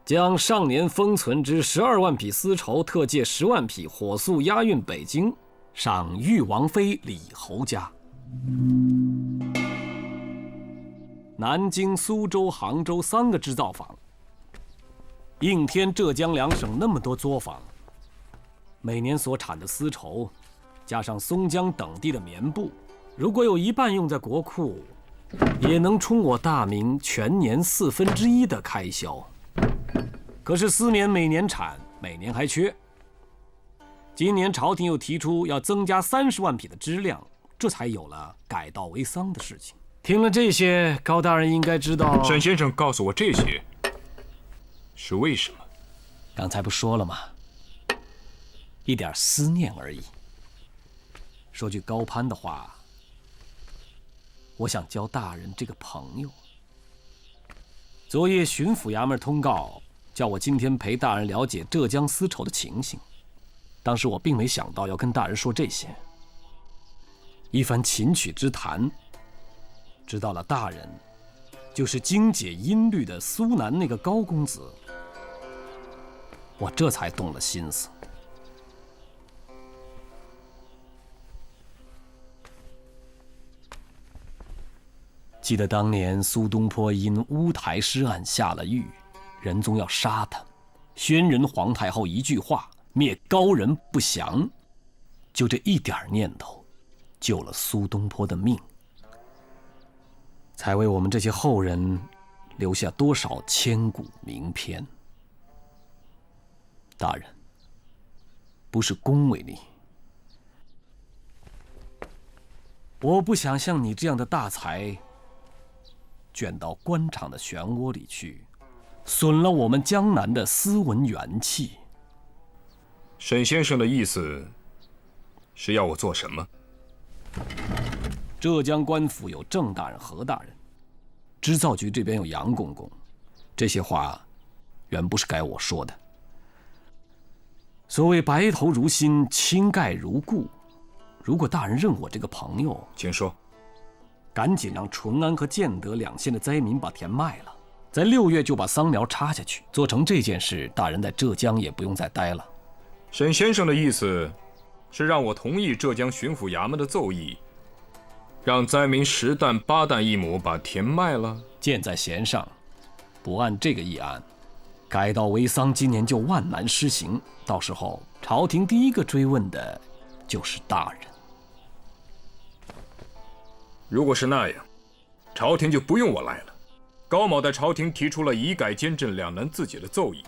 将上年封存之12万匹丝绸特借10万匹火速押运北京，赏裕王妃李侯家。南京、苏州、杭州3个织造坊，应天、浙江2省那么多作坊，每年所产的丝绸，加上松江等地的棉布，如果有一半用在国库，也能充我大明全年1/4的开销。可是丝棉每年产，每年还缺。今年朝廷又提出要增加30万匹的织量，这才有了改稻为桑的事情。听了这些，高大人应该知道。沈先生告诉我这些是为什么？刚才不说了吗？一点思念而已。说句高攀的话，我想交大人这个朋友。昨夜巡抚衙门通告，叫我今天陪大人了解浙江丝绸的情形。当时我并没想到要跟大人说这些。一番琴曲之谈，知道了大人就是精解音律的苏南那个高公子，我这才动了心思。记得当年苏东坡因乌台诗案下了狱，仁宗要杀他，宣仁皇太后一句话，灭高人不祥，就这一点念头，救了苏东坡的命，才为我们这些后人留下多少千古名篇。大人，不是恭维你，我不想像你这样的大才卷到官场的漩涡里去，损了我们江南的斯文元气。沈先生的意思是要我做什么？浙江官府有郑大人、何大人，织造局这边有杨公公，这些话原不是该我说的。所谓白头如新，青盖如故，如果大人认我这个朋友，请说。赶紧让淳安和建德2县的灾民把田卖了，在6月就把桑苗插下去。做成这件事，大人在浙江也不用再待了。沈先生的意思是让我同意浙江巡抚衙门的奏议，让灾民10担8担一亩把田卖了？箭在弦上，不按这个议案，改稻为桑今年就万难施行，到时候朝廷第一个追问的就是大人。如果是那样，朝廷就不用我来了。高某在朝廷提出了以改监镇两难自解的奏议，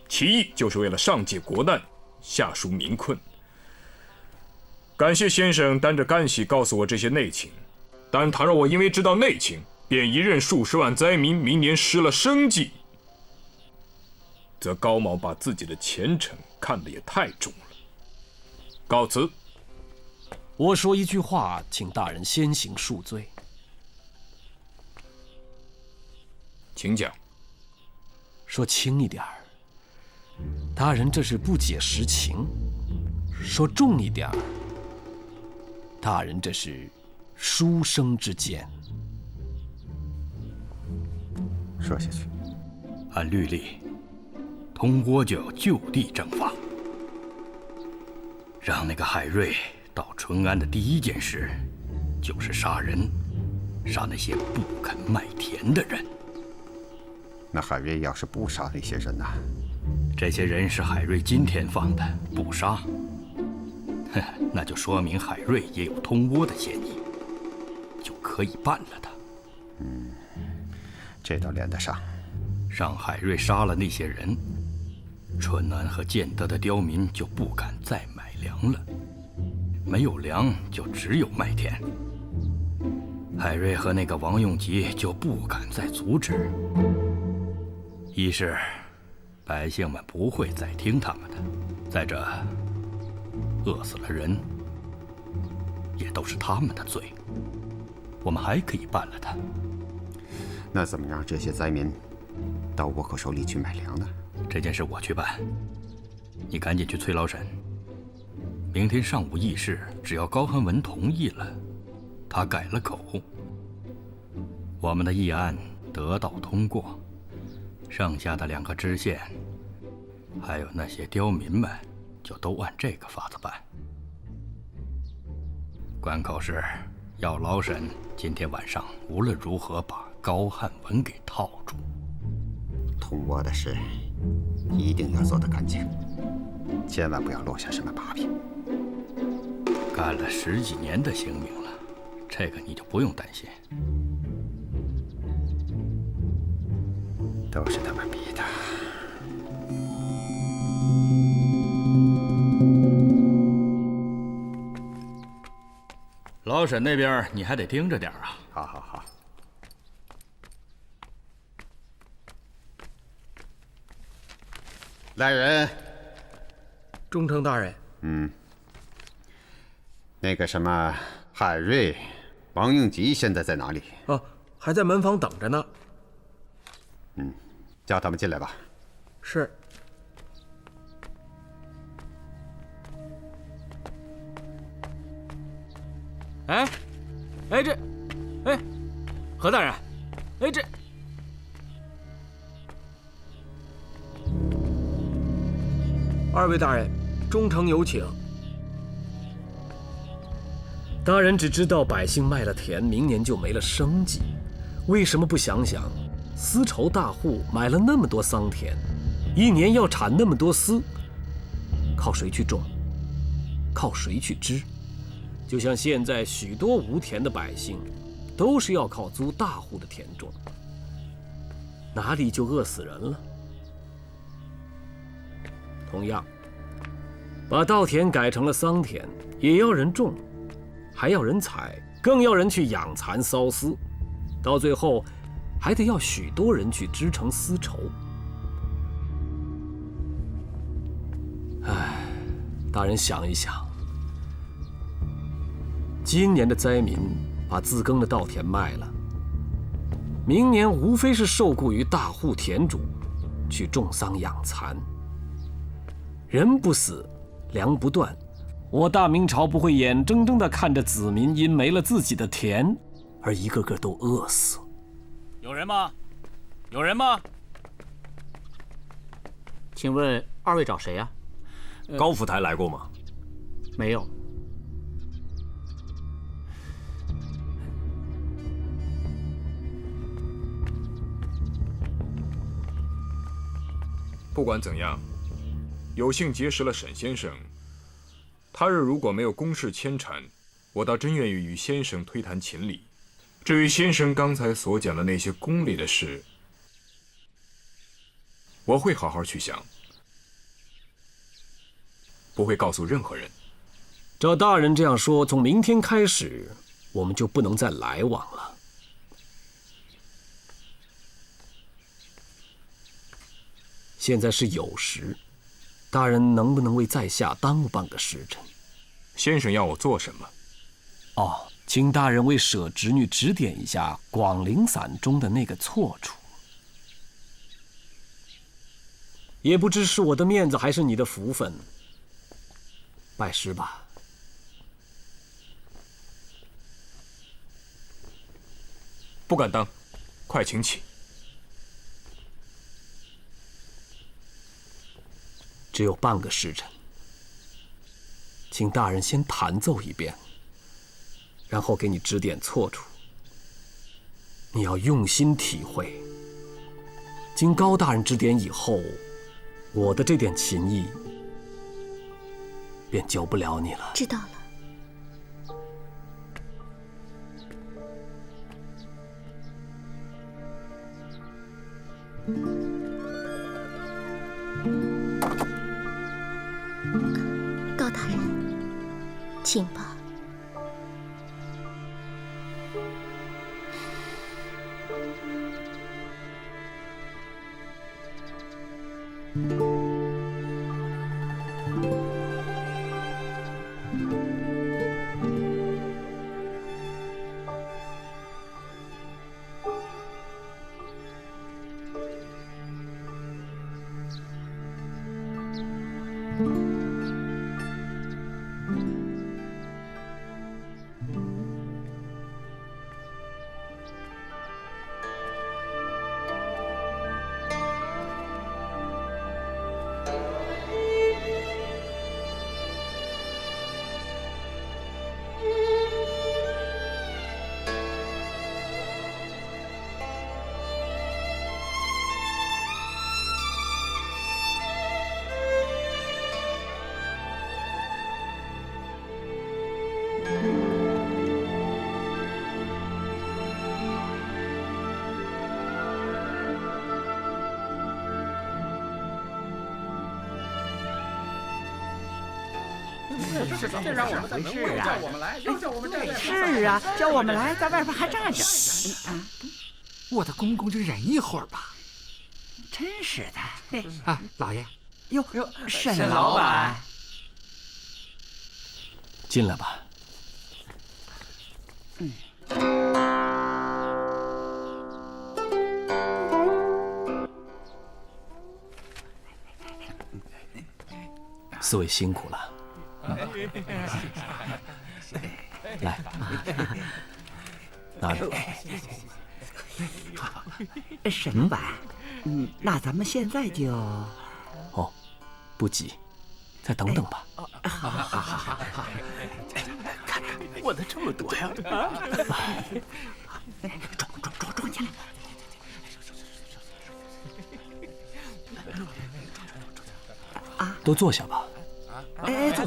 其意就是为了上解国难，下纾民困。感谢先生担着干系告诉我这些内情，但倘若我因为知道内情，便一任数10万灾民明年失了生计，则高某把自己的前程看得也太重了。告辞。我说一句话，请大人先行恕罪。请讲。说轻一点儿，大人这是不解实情，说重一点儿，大人这是书生之见。说下去。按律例，通倭就要就地正法。让那个海瑞到淳安的第一件事，就是杀人，杀那些不肯卖田的人。那海瑞要是不杀那些人呢？这些人是海瑞今天放的，不杀，那就说明海瑞也有通倭的嫌疑，就可以办了他。这倒连得上。让海瑞杀了那些人，淳安和建德的刁民就不敢再买粮了，没有粮就只有麦田。海瑞和那个王用吉就不敢再阻止，一是百姓们不会再听他们的，再者饿死了人也都是他们的罪，我们还可以办了他。那怎么让这些灾民到倭寇手里去买粮呢？这件事我去办，你赶紧去催老沈。明天上午议事，只要高汉文同意了，他改了口，我们的议案得到通过，剩下的2个知县，还有那些刁民们，就都按这个法子办。关口是要老沈今天晚上无论如何把高汉文给套住。通倭的事一定要做得干净，千万不要落下什么把柄。干了10几年的刑名了，这个你就不用担心。都是他们逼的。老沈那边你还得盯着点啊。好好好。来人。忠诚大人。那个什么，海瑞、王应吉现在在哪里？还在门房等着呢。叫他们进来吧。是。何大人，2位大人，忠诚有请。大人只知道百姓卖了田，明年就没了生计，为什么不想想，丝绸大户买了那么多桑田，一年要产那么多丝，靠谁去种？靠谁去织？就像现在许多无田的百姓，都是要靠租大户的田种，哪里就饿死人了？同样，把稻田改成了桑田，也要人种，还要人采，更要人去养蚕缫丝，到最后还得要许多人去织成丝绸。大人想一想，今年的灾民把自耕的稻田卖了，明年无非是受雇于大户田主，去种桑养蚕。人不死，粮不断，我大明朝不会眼睁睁地看着子民因没了自己的田而一个个都饿死。有人吗？有人吗？请问2位找谁呀？高福台来过吗？没有。不管怎样，有幸结识了沈先生。他日如果没有公事牵缠，我倒真愿意与先生推谈情理。至于先生刚才所讲的那些宫里的事，我会好好去想，不会告诉任何人。照大人这样说，从明天开始，我们就不能再来往了。现在是酉时，大人能不能为在下耽误半个时辰？先生要我做什么？请大人为舍侄女指点一下《广陵散》中的那个错处。也不知是我的面子还是你的福分，拜师吧。不敢当，快请起。只有半个时辰，请大人先弹奏一遍，然后给你指点错处。你要用心体会。经高大人指点以后，我的这点琴艺便救不了你了。知道了。高大人，请吧。这让我们回事啊！叫我们来，又叫我们站在是啊，叫我们来，在外边还站着。我的公公就忍一会儿吧。真是的。啊，老爷。哟，沈老板，进来吧。四位辛苦了。来，拿着。沈老板，那咱们现在就……哦，不急，再等等吧。好，看看我的这么多呀！装起来。都坐下吧。哎，走。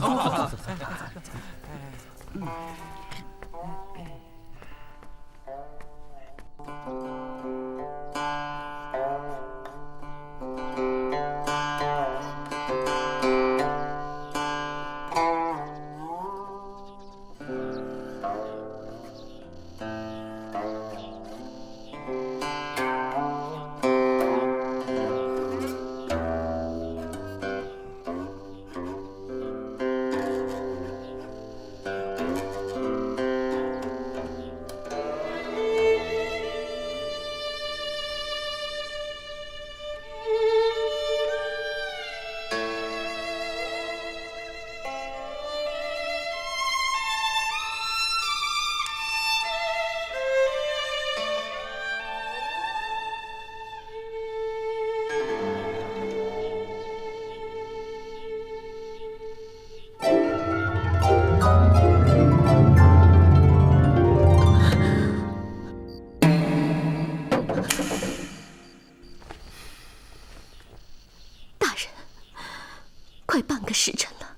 快半个时辰了，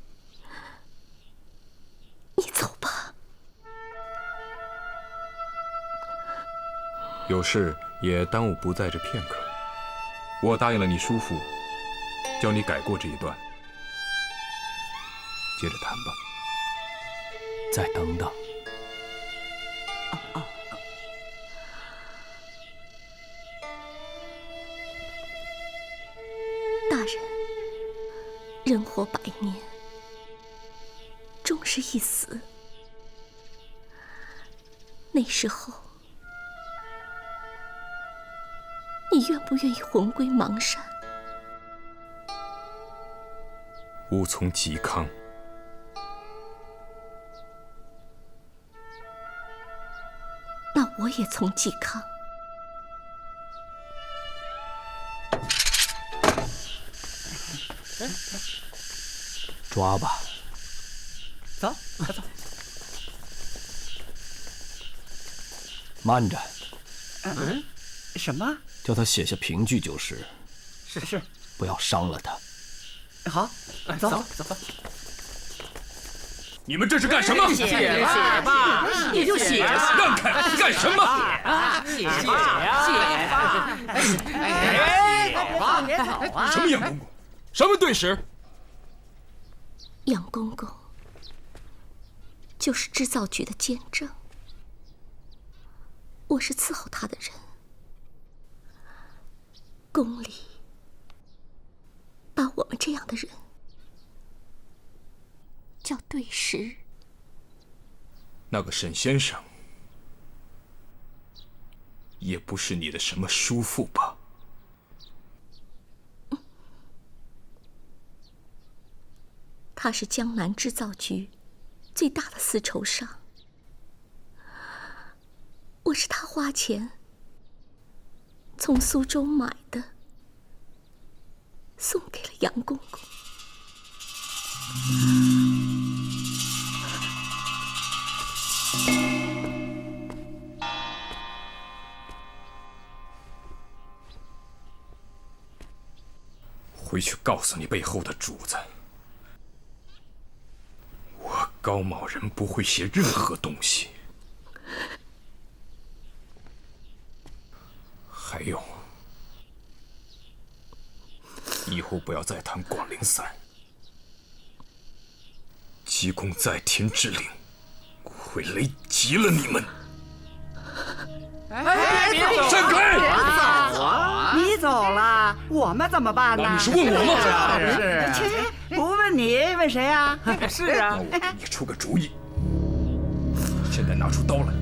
你走吧。有事也耽误不在这片刻。我答应了你叔父，叫你改过这一段，接着谈吧。再等等。大人，人活100年，终是一死。那时候，你愿不愿意魂归邙山？吾从嵇康，我也从嵇康。抓吧。走，快走。慢着。什么？叫他写下凭据就是。是。不要伤了他。好，走。你们这是干什么？写吧，你就写吧。让开！干什么？写吧。别走啊！什么杨公公？什么对食？杨公公就是织造局的监正，我是伺候他的人。宫里把我们这样的人叫对食。那个沈先生也不是你的什么叔父吧？他是江南织造局最大的丝绸商，我是他花钱从苏州买的，送给了杨公公。回去告诉你背后的主子，我高某人不会写任何东西。还有，以后不要再谈广陵散。济公再听之令，会雷击了你们。别走！闪开！别走啊！你走了，我们怎么办呢？你是问我吗？是。不问你，问谁啊？是啊。那你出个主意。现在拿出刀来，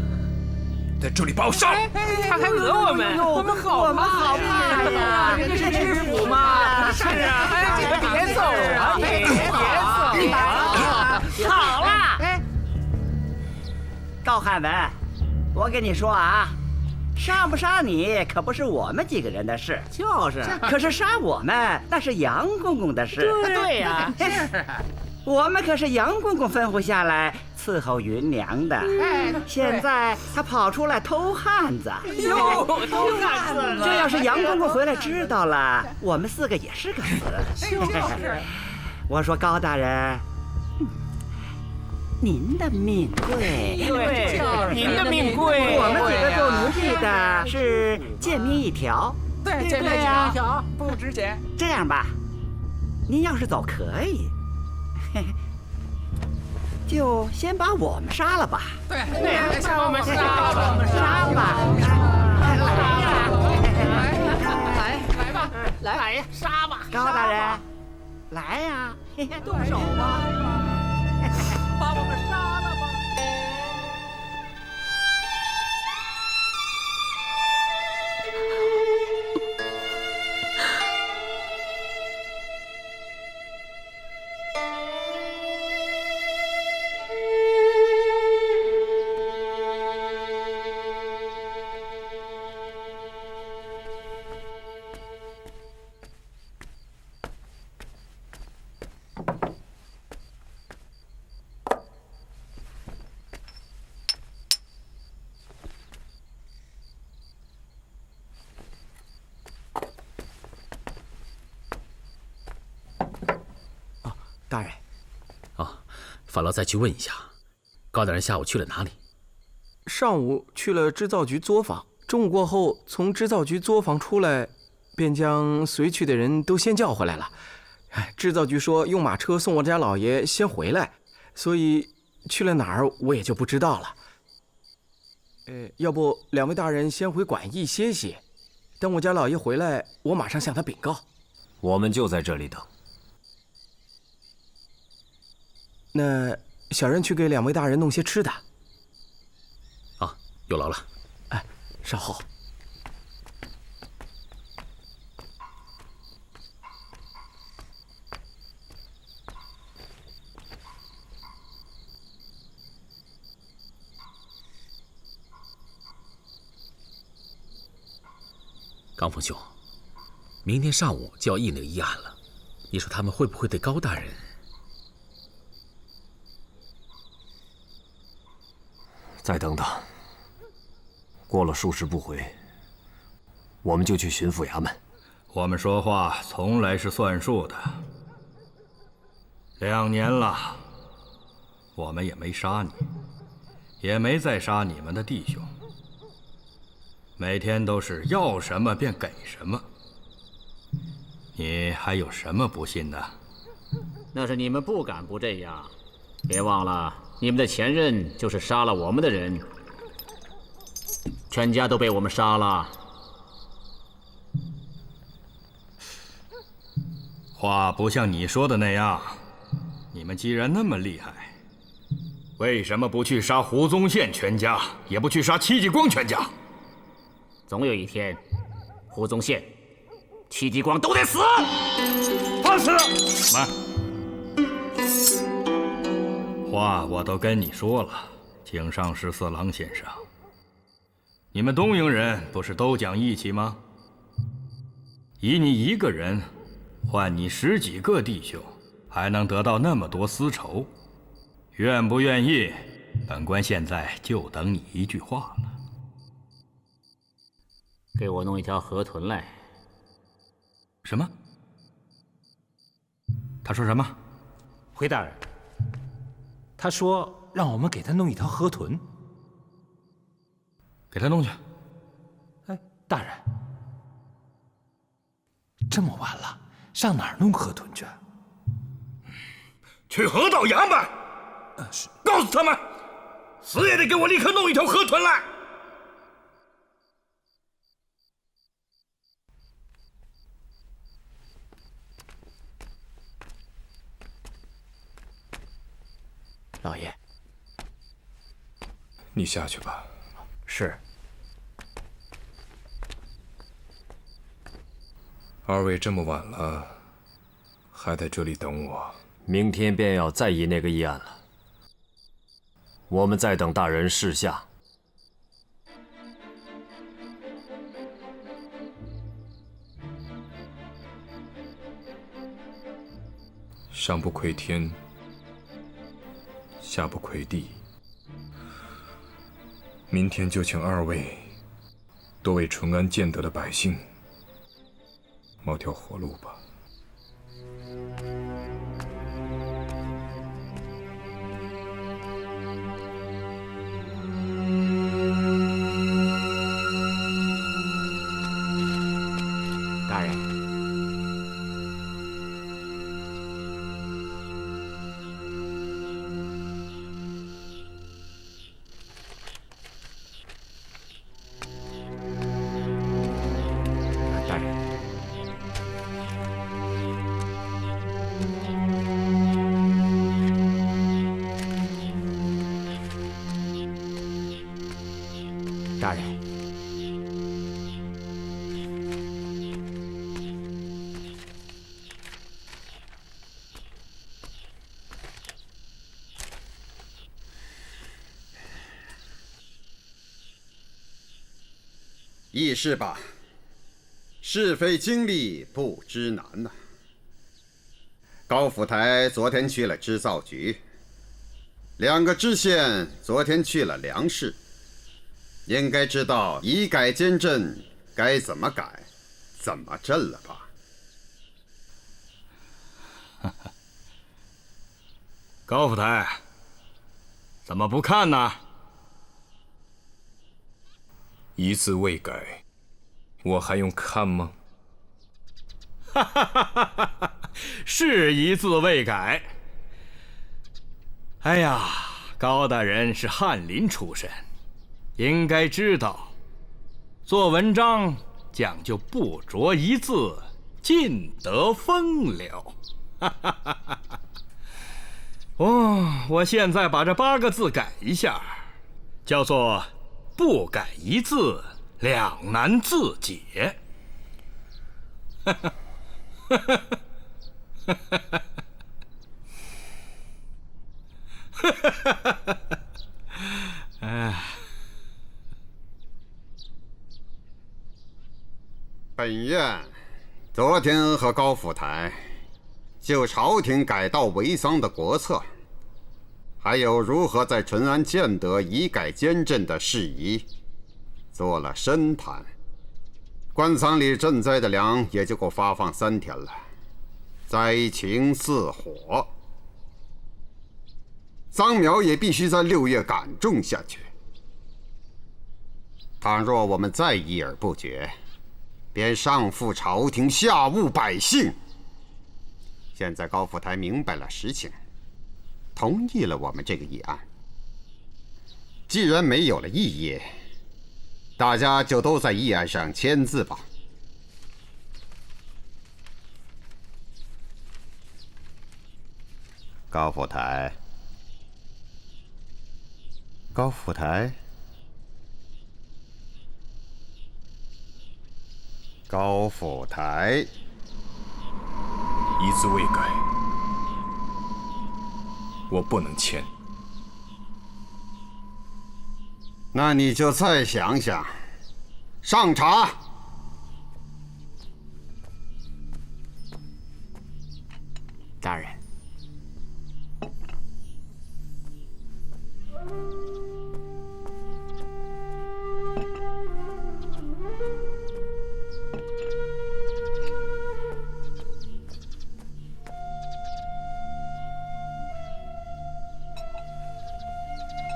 在这里把我杀了。他还讹我们，我们好怕呀！这是知府吗？是啊。别走啊！别走！好了。高汉文，我跟你说啊。杀不杀你可不是我们几个人的事，就是。可是杀我们那是杨公公的事。对呀。我们可是杨公公吩咐下来伺候芸娘的。现在他跑出来偷汉子。偷汉子！这要是杨公公回来知道了，我们4个也是个死。我说高大人。您的命贵，对，您的命贵。我们几个做奴婢的是贱命一条，对，贱命一条不值钱。这样吧，您要是走可以，就先把我们杀了吧。对，把我们杀吧。来吧，来呀，杀吧！高大人，来呀，动手吧。把我们杀了吧！大人，法老再去问一下，高大人下午去了哪里？上午去了织造局作坊，中午过后从织造局作坊出来，便将随去的人都先叫回来了。织造局说用马车送我家老爷先回来，所以去了哪儿我也就不知道了。要不2位大人先回馆驿歇歇，等我家老爷回来，我马上向他禀告。我们就在这里等。那小人去给2位大人弄些吃的。有劳了。稍后。刚峰兄，明天上午就要议那个议案了，你说他们会不会对高大人？再等等，过了数十不回，我们就去巡抚衙门。我们说话从来是算数的。2年了，我们也没杀你，也没再杀你们的弟兄。每天都是要什么便给什么。你还有什么不信的？那是你们不敢不这样。别忘了，你们的前任就是杀了我们的人，全家都被我们杀了。话不像你说的那样。你们既然那么厉害，为什么不去杀胡宗宪全家，也不去杀戚继光全家？总有一天，胡宗宪、戚继光都得死。放肆！慢。话我都跟你说了，井上十四郎先生，你们东瀛人不是都讲义气吗？以你一个人换你10几个弟兄，还能得到那么多私仇，愿不愿意？本官现在就等你一句话了。给我弄一条河豚来。什么？他说什么？回大人，他说让我们给他弄一条河豚。给他弄去。哎，大人，这么晚了，上哪儿弄河豚去？去河道衙门。是。告诉他们，死也得给我立刻弄一条河豚来。老爷，你下去吧。是。二位这么晚了，还在这里等我？明天便要再议那个议案了，我们再等大人示下。上不愧天，下不愧地。明天就请二位多为淳安建德的百姓谋条活路吧。大人，大人，大人。议事吧，是非经历不知难呐。高府台昨天去了织造局，2个知县昨天去了粮市，应该知道以改监镇该怎么改，怎么镇了吧？高府台，怎么不看呢？一字未改，我还用看吗？是一字未改。哎呀，高大人是翰林出身，应该知道，做文章讲究不着一字，尽得风流。我现在把这8个字改一下，叫做不改一字，两难自解。见，昨天和高府台就朝廷改道为丧的国策，还有如何在淳安建德以改监镇的事宜，做了深谈。官仓里赈灾的粮也就够发放3天了，灾情似火，桑苗也必须在6月赶种下去。倘若我们再议而不决，便上负朝廷，下误百姓。现在高府台明白了实情，同意了我们这个议案。既然没有了异议，大家就都在议案上签字吧。高府台，高府台，高府台，一字未改，我不能签。那你就再想想，上茶。大人，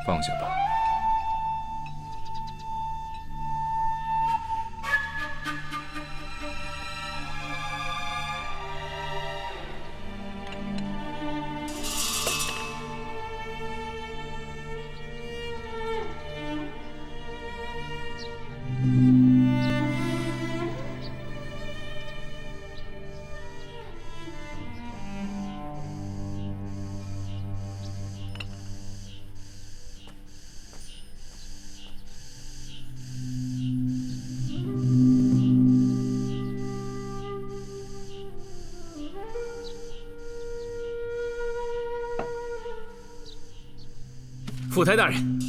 放下吧。府台大人，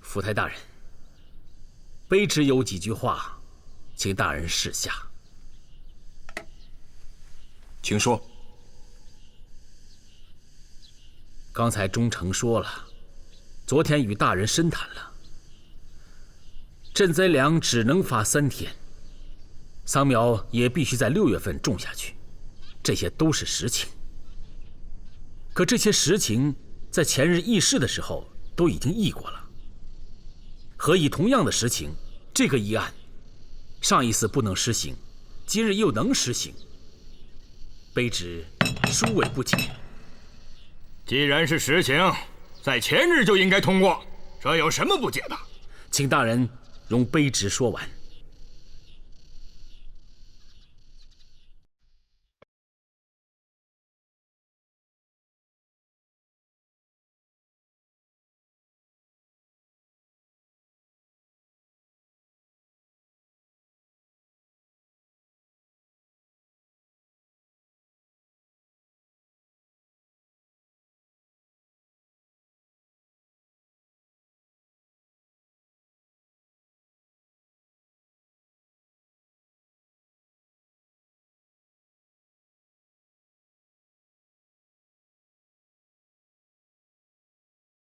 府台大人，卑职有几句话，请大人示下。请说。刚才忠诚说了，昨天与大人深谈了，赈灾粮只能发3天。桑苗也必须在6月份种下去，这些都是实情。可这些实情在前日议事的时候都已经议过了。和以同样的实情，这个议案上一次不能实行，今日又能实行，卑职殊为不解。既然是实情，在前日就应该通过，这有什么不解的？请大人容卑职说完。